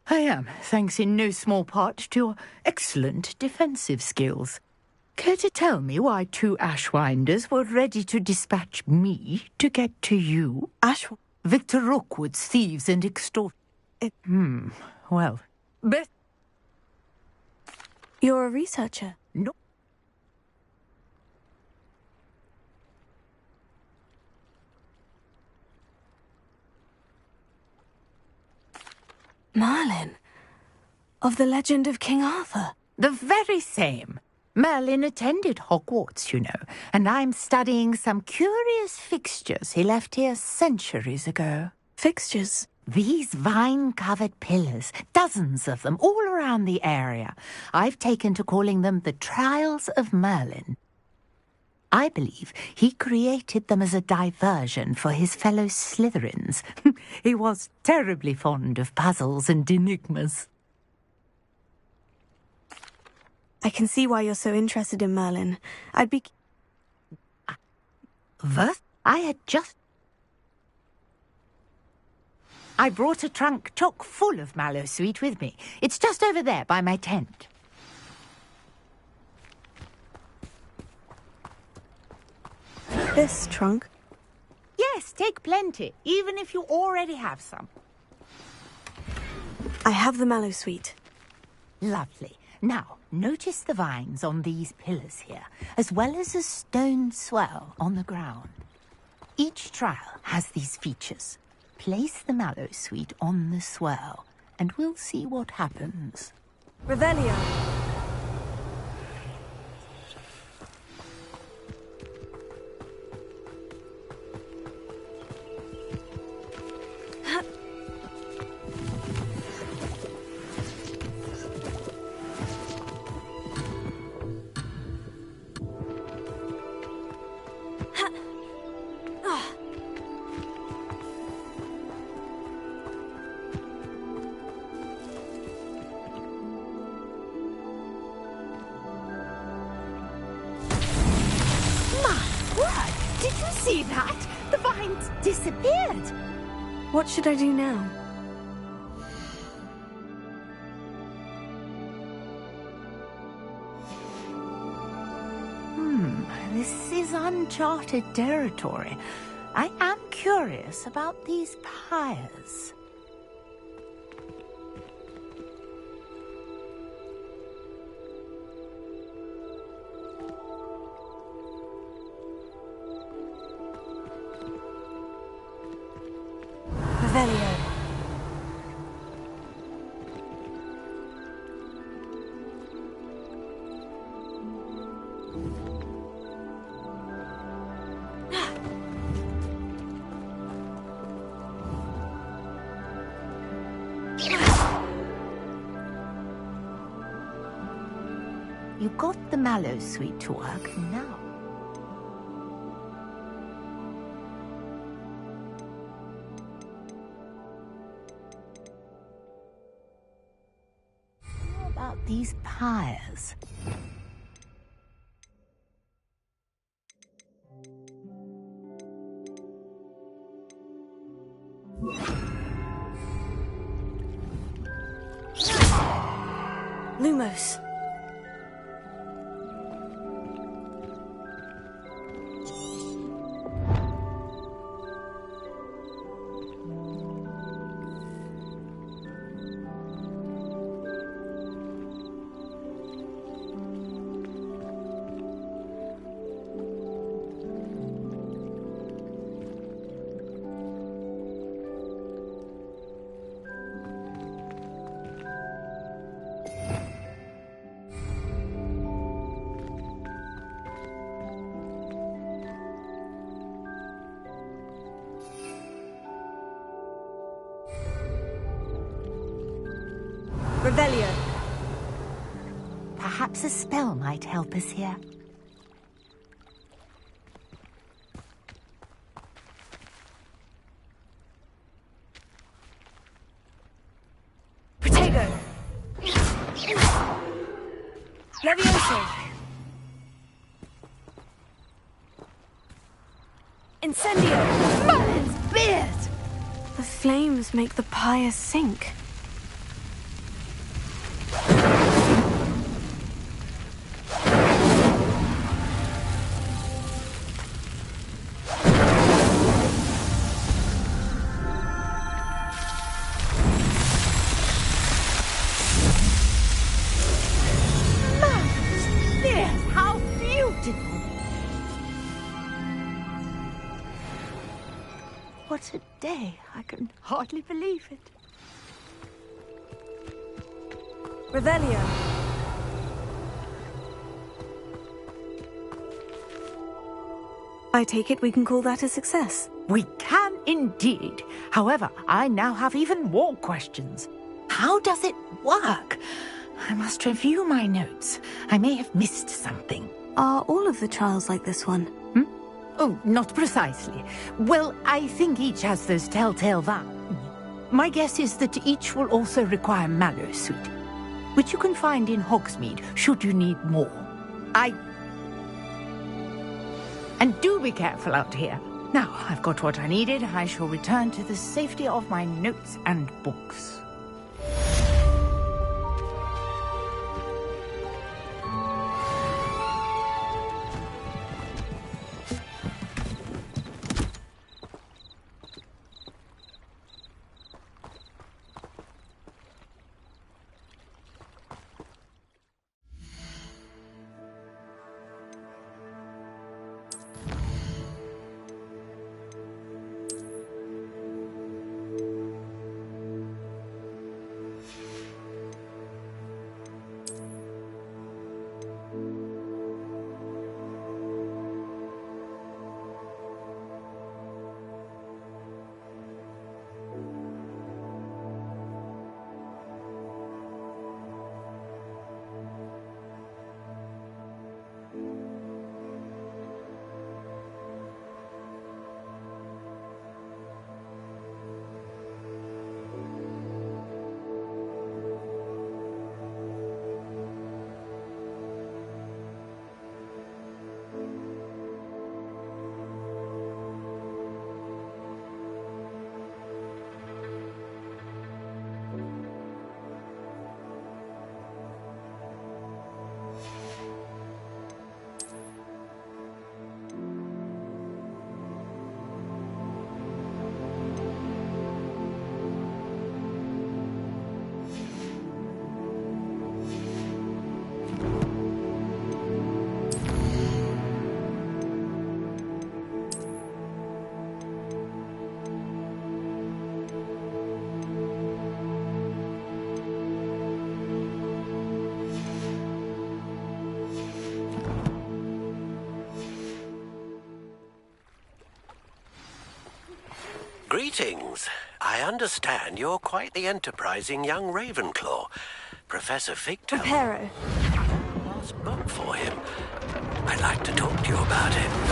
I am, thanks in no small part to your excellent defensive skills. Care to tell me why 2 Ashwinders were ready to dispatch me to get to you? Victor Rookwood's thieves and extort... Well, but... You're a researcher? No. Merlin? Of the legend of King Arthur? The very same. Merlin attended Hogwarts, you know, and I'm studying some curious fixtures he left here centuries ago. Fixtures? These vine-covered pillars, dozens of them, all around the area. I've taken to calling them the Trials of Merlin. I believe he created them as a diversion for his fellow Slytherins. He was terribly fond of puzzles and enigmas. I can see why you're so interested in Merlin. I'd be... What? I brought a trunk chock full of Mallowsweet with me. It's just over there by my tent. This trunk? Yes, take plenty, even if you already have some. I have the Mallowsweet. Lovely. Now, notice the vines on these pillars here, as well as a stone swell on the ground. Each trial has these features. Place the Mallowsweet on the swell, and we'll see what happens. Revelio. Did you see that? The vines disappeared. What should I do now? This is uncharted territory. I am curious about these pyres. Revelio. You got the Mallowsweet to work now. How about these pyres? Lumos. Revelio. Perhaps a spell might help us here. Protego. Levioso. Incendio. Merlin's beard! The flames make the pyre sink. How beautiful! What a day. I can hardly believe it. Revelio. I take it we can call that a success. We can indeed. However, I now have even more questions. How does it work? I must review my notes. I may have missed something. Are all of the trials like this one? Oh, not precisely. Well, I think each has those telltale My guess is that each will also require Mallow Suit, which you can find in Hogsmeade, should you need more. And do be careful out here. Now, I've got what I needed. I shall return to the safety of my notes and books. Greetings. I understand you're quite the enterprising young Ravenclaw. Professor Figtail. Reparo. Last book for him. I'd like to talk to you about it.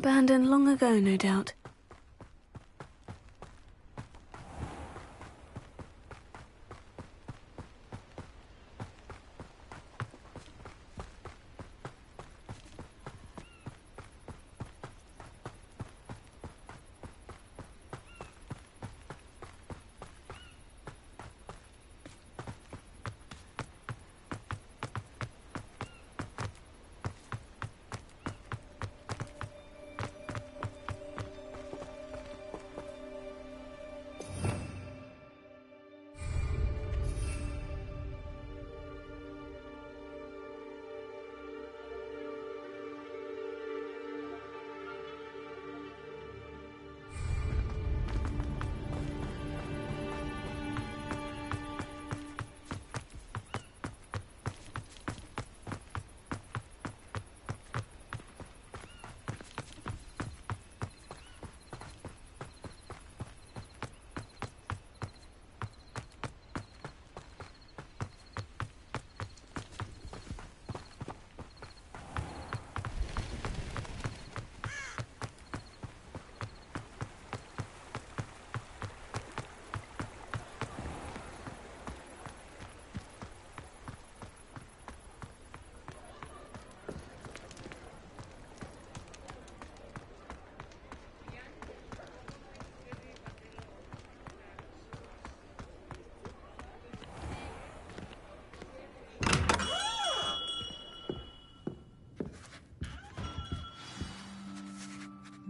Abandoned long ago, no doubt.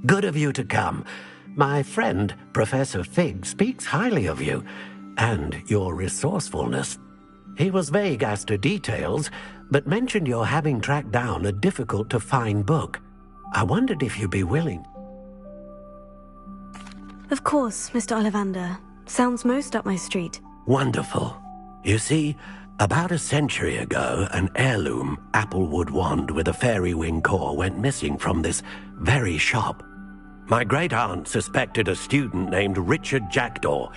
Good of you to come. My friend, Professor Fig, speaks highly of you and your resourcefulness. He was vague as to details, but mentioned your having tracked down a difficult-to-find book. I wondered if you'd be willing. Of course, Mr. Ollivander. Sounds most up my street. Wonderful. You see, about a century ago, an heirloom applewood wand with a fairy wing core went missing from this very shop. My great-aunt suspected a student named Richard Jackdaw.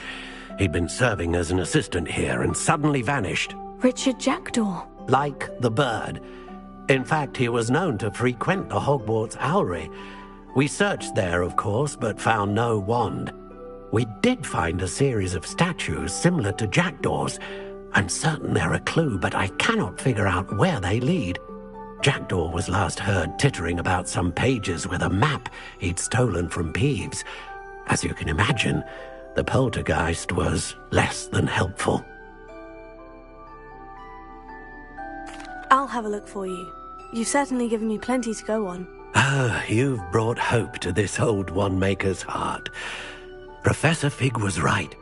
He'd been serving as an assistant here and suddenly vanished. Richard Jackdaw? Like the bird. In fact, he was known to frequent the Hogwarts Owlery. We searched there, of course, but found no wand. We did find a series of statues similar to Jackdaw's. I'm certain they're a clue, but I cannot figure out where they lead. Jackdaw was last heard tittering about some pages with a map he'd stolen from Peeves. As you can imagine, the poltergeist was less than helpful. I'll have a look for you. You've certainly given me plenty to go on. Ah, you've brought hope to this old one-maker's heart. Professor Fig was right.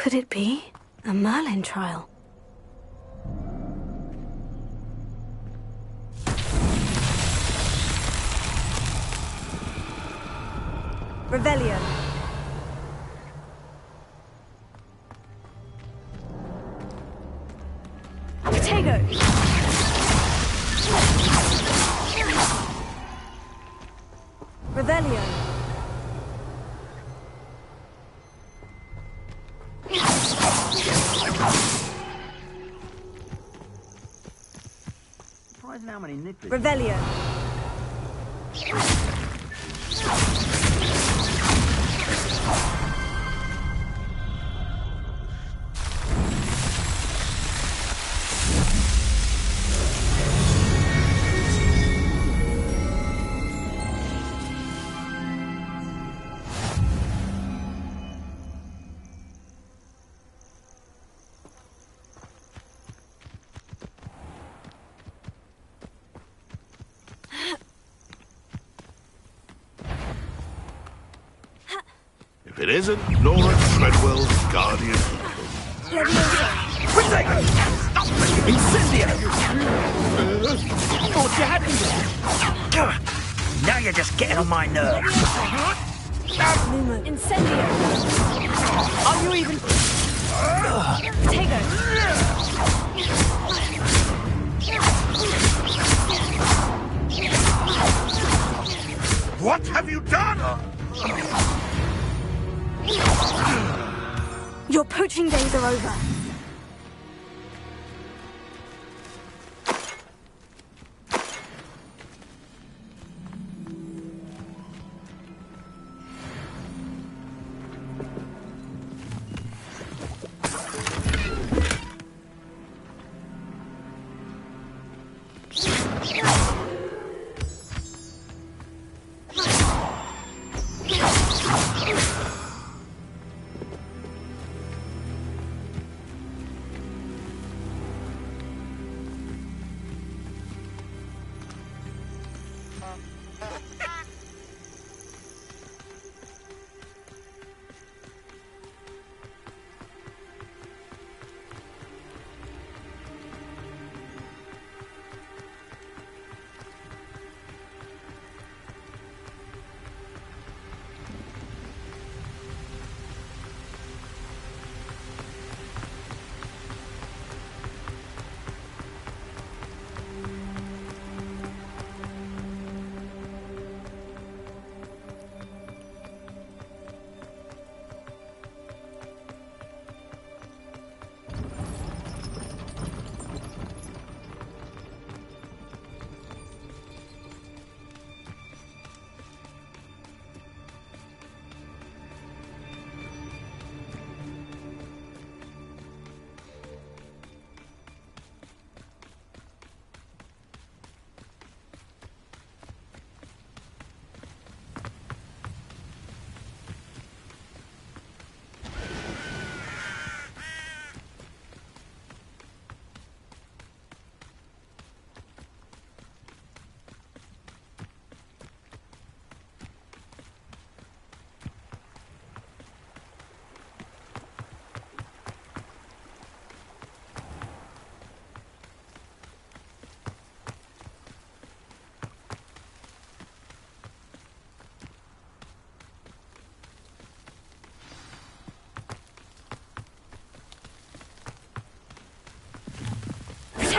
Could it be a Merlin trial? Revelio. Protego. Revelio. Surprising how many nippers. Revelio. If it isn't Laura Treadwell's guardian Incendio! Thought you had me there. Now you're just getting on my nerves. Incendio. Are you even... Protego. What have you done? Your poaching days are over.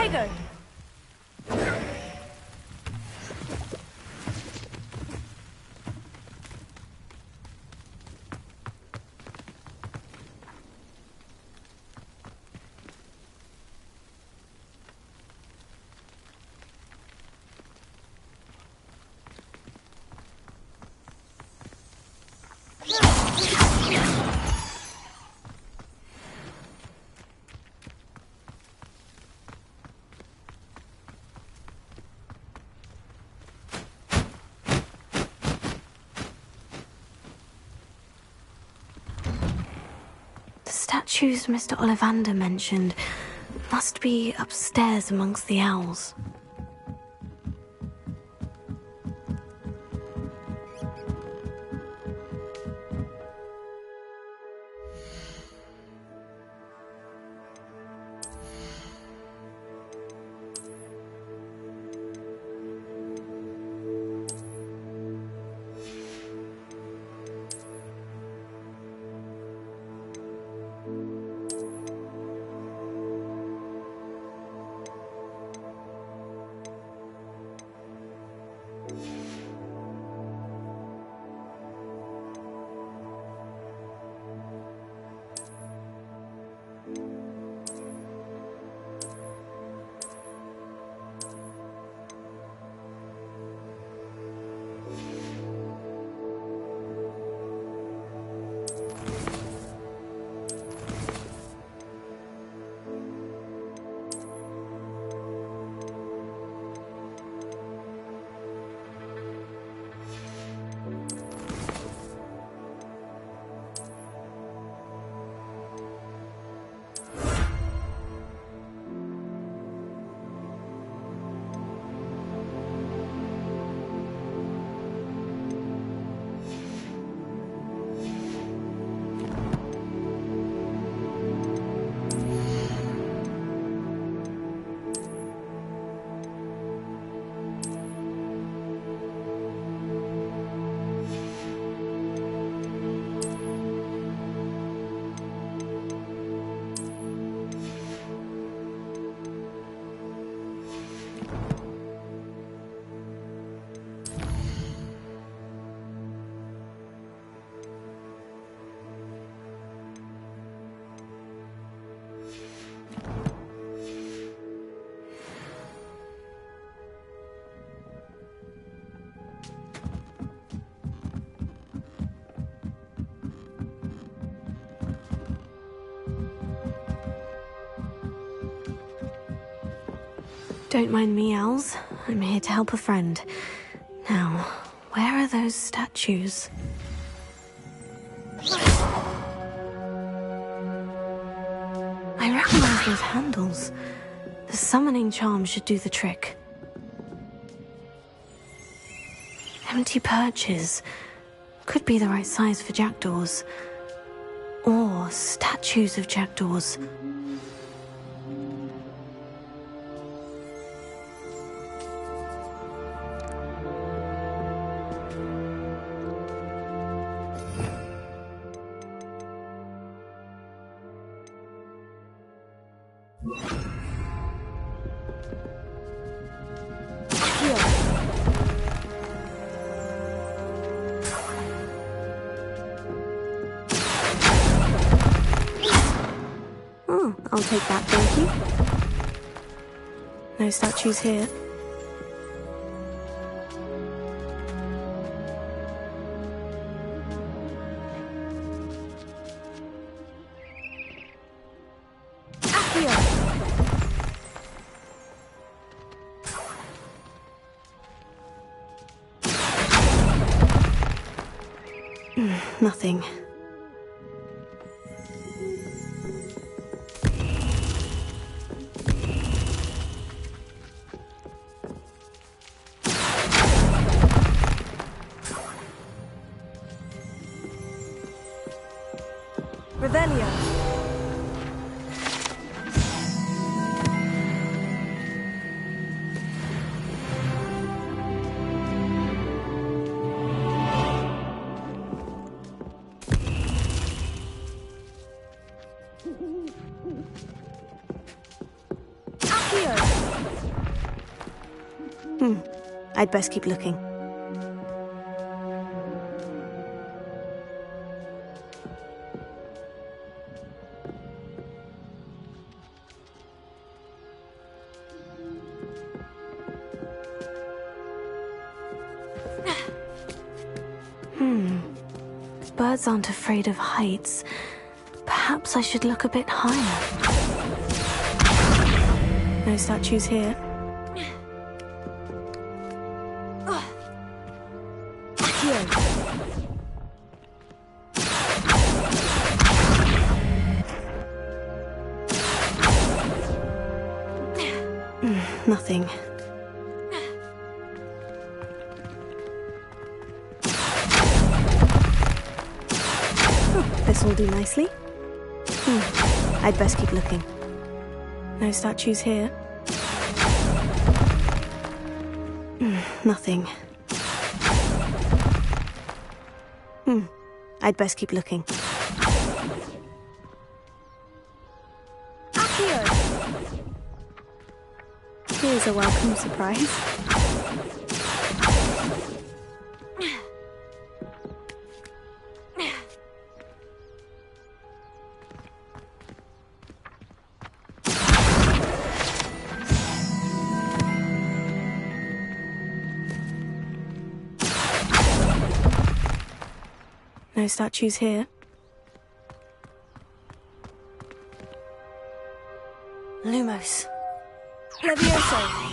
Protego. Statues Mr. Ollivander mentioned must be upstairs amongst the owls. Don't mind me, owls. I'm here to help a friend. Now, where are those statues? I recognize those handles. The summoning charm should do the trick. Empty perches. Could be the right size for jackdaws. Or statues of jackdaws. I'll take that, thank you. No statues here. Nothing. Revelio. I'd best keep looking. Birds aren't afraid of heights. Perhaps I should look a bit higher. No statues here. Nothing. This will do nicely. I'd best keep looking. No statues here. Nothing. I'd best keep looking. Here's a welcome surprise. No statues here. Lumos. Levioso.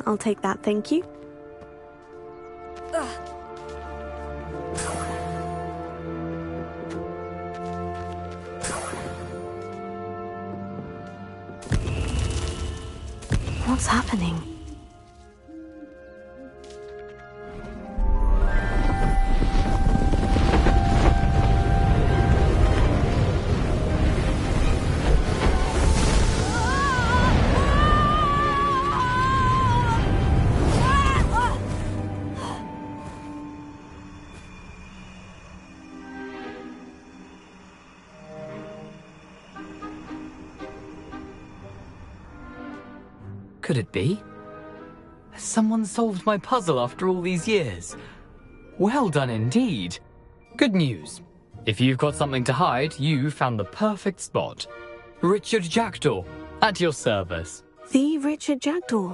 I'll take that, thank you. What's happening? Could it be? Has someone solved my puzzle after all these years? Well done indeed. Good news. If you've got something to hide, you found the perfect spot. Richard Jackdaw, at your service. The Richard Jackdaw.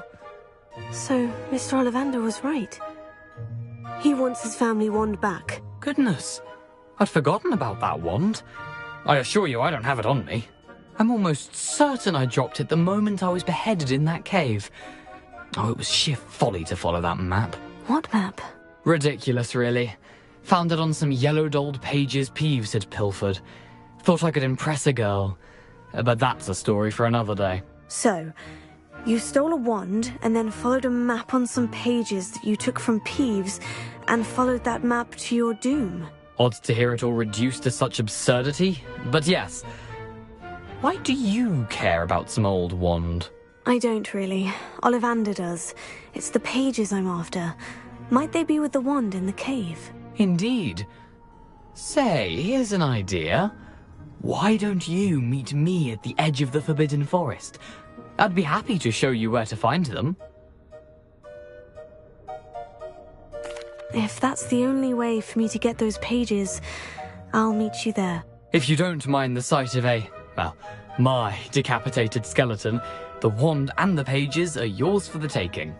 So, Mr. Ollivander was right. He wants his family wand back. Goodness, I'd forgotten about that wand. I assure you I don't have it on me. I'm almost certain I dropped it the moment I was beheaded in that cave. Oh, it was sheer folly to follow that map. What map? Ridiculous, really. Found it on some yellowed old pages Peeves had pilfered. Thought I could impress a girl. But that's a story for another day. So, you stole a wand and then followed a map on some pages that you took from Peeves and followed that map to your doom. Odd to hear it all reduced to such absurdity, but yes. Why do you care about some old wand? I don't really. Ollivander does. It's the pages I'm after. Might they be with the wand in the cave? Indeed. Say, here's an idea. Why don't you meet me at the edge of the Forbidden Forest? I'd be happy to show you where to find them. If that's the only way for me to get those pages, I'll meet you there. If you don't mind the sight of my decapitated skeleton, the wand and the pages are yours for the taking.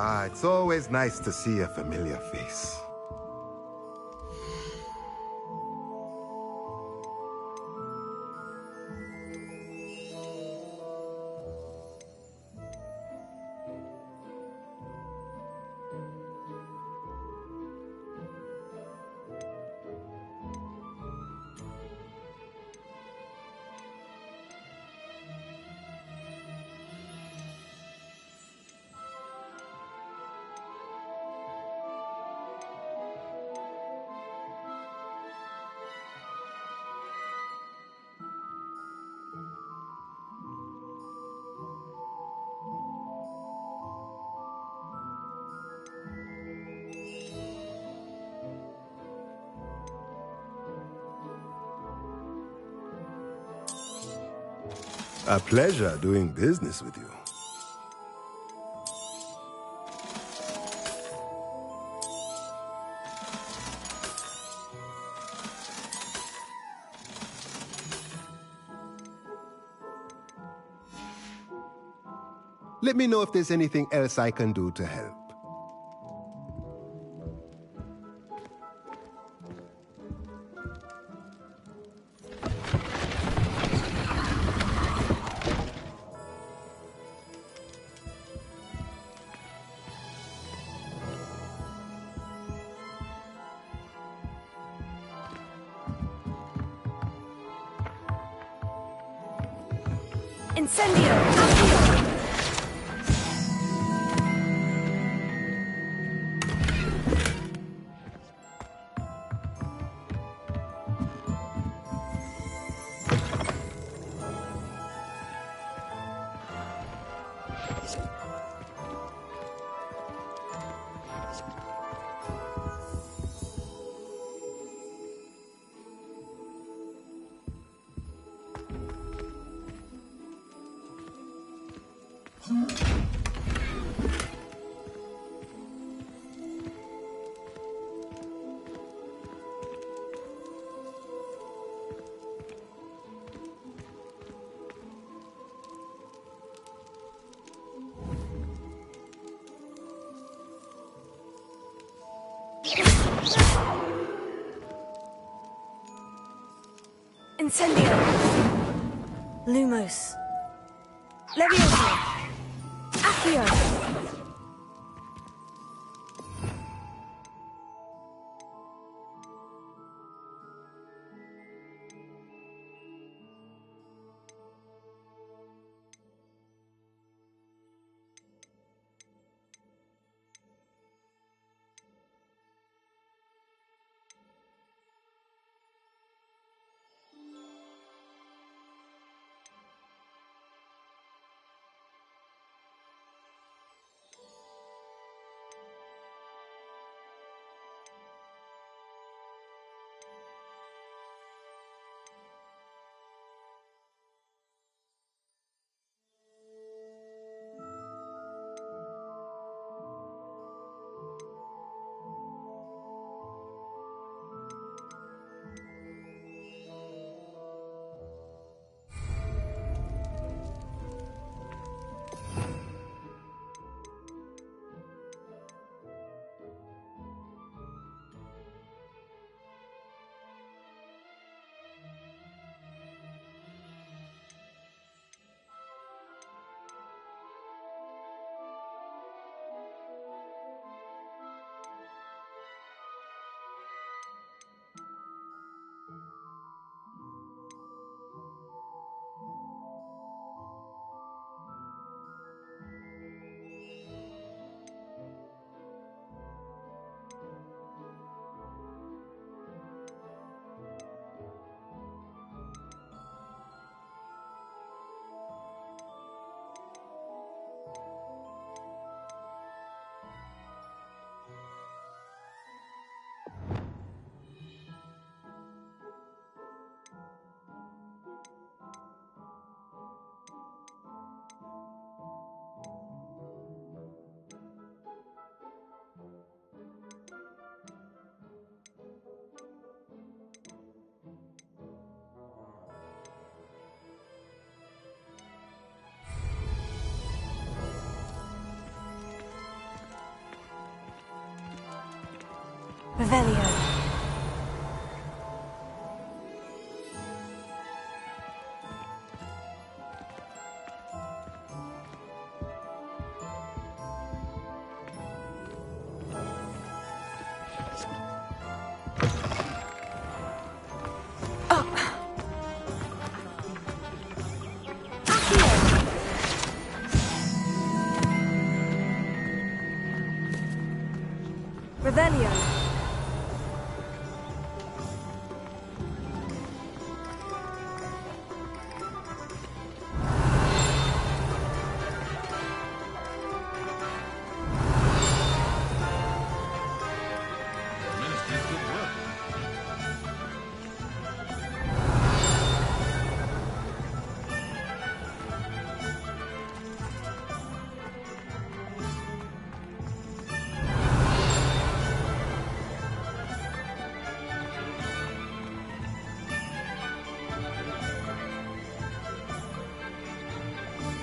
Ah, it's always nice to see a familiar face. A pleasure doing business with you. Let me know if there's anything else I can do to help. Incendio! Accio! Incendio! Lumos. Levioso! Accio! Revelio. Revelio.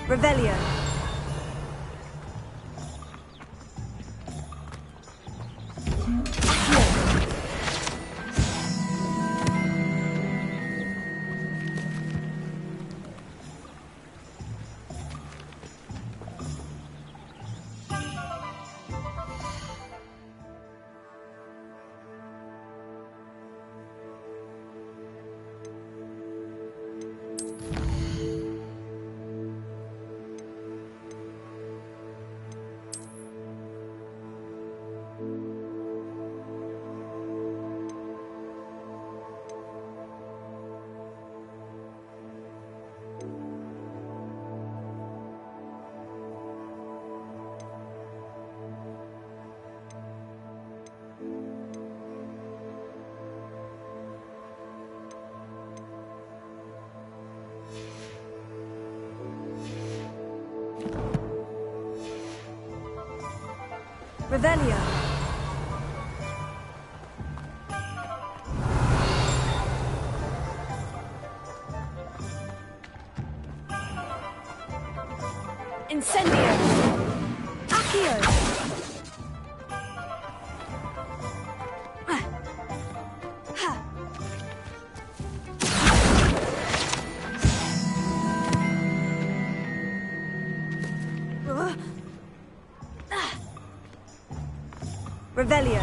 Revelio. Revelio. Incendio. Accio. Revelio.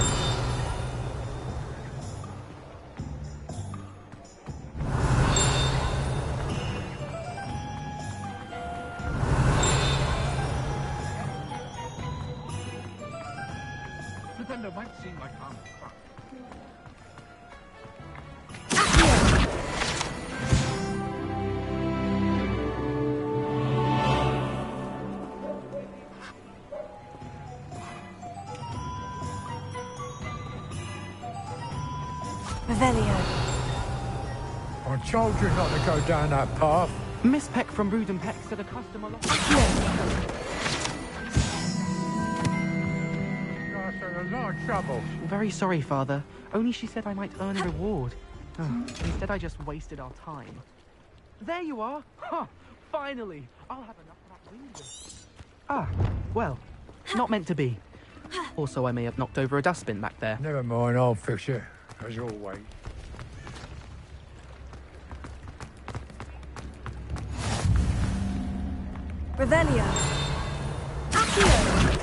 Pretendo might seem like I'm fucked. Revelio. I told you not to go down that path. Miss Peck from Brood and Peck said a customer lost. You're in a lot of trouble. Very sorry, Father. Only she said I might earn a reward. Instead, I just wasted our time. There you are! Huh, finally! I'll have enough of that window. Ah, well, not meant to be. Also, I may have knocked over a dustbin back there. Never mind, I'll fix it, as always. Revelio. Accio.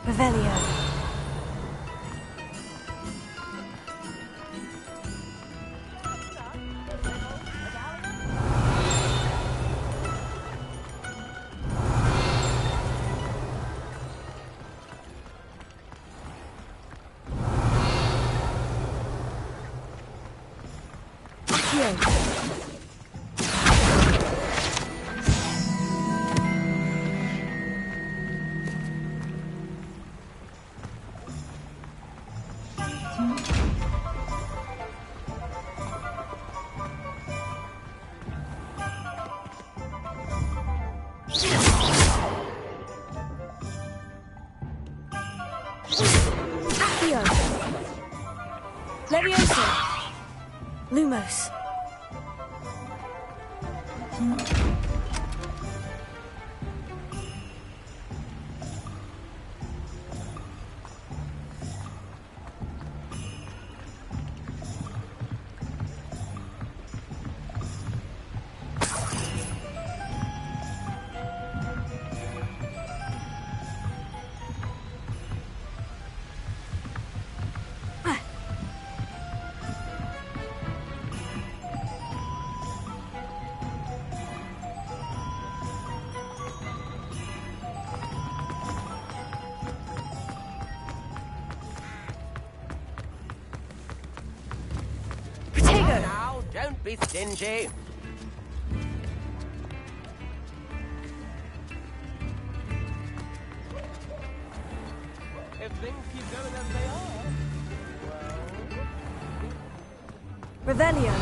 Revelio. Accio. Levioso. Lumos. Now, don't be stingy. If things keep going as they are, Revelio.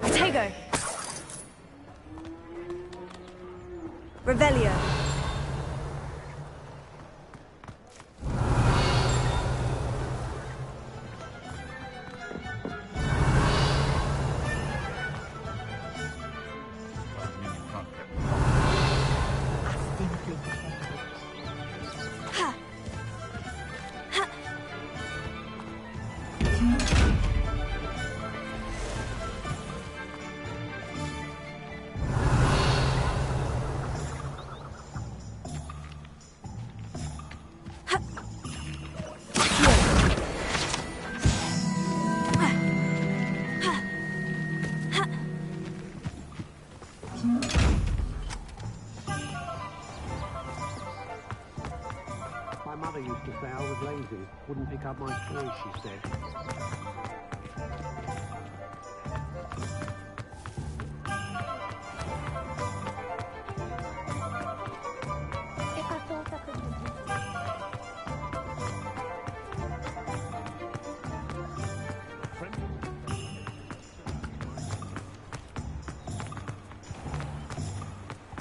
Protego. Revelio. My mother used to say I was lazy, wouldn't pick up my toys, she said. If I thought I could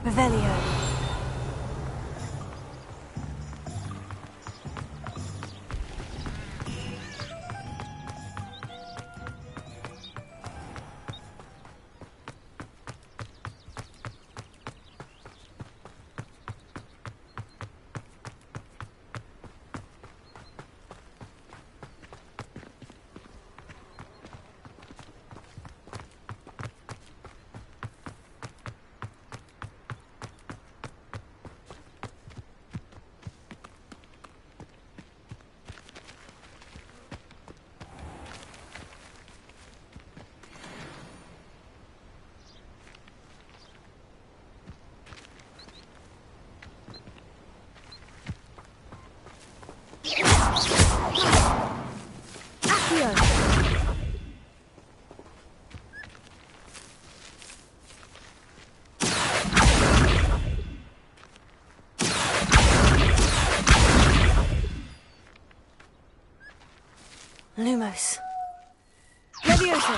Revelio. Lumos. Levioso.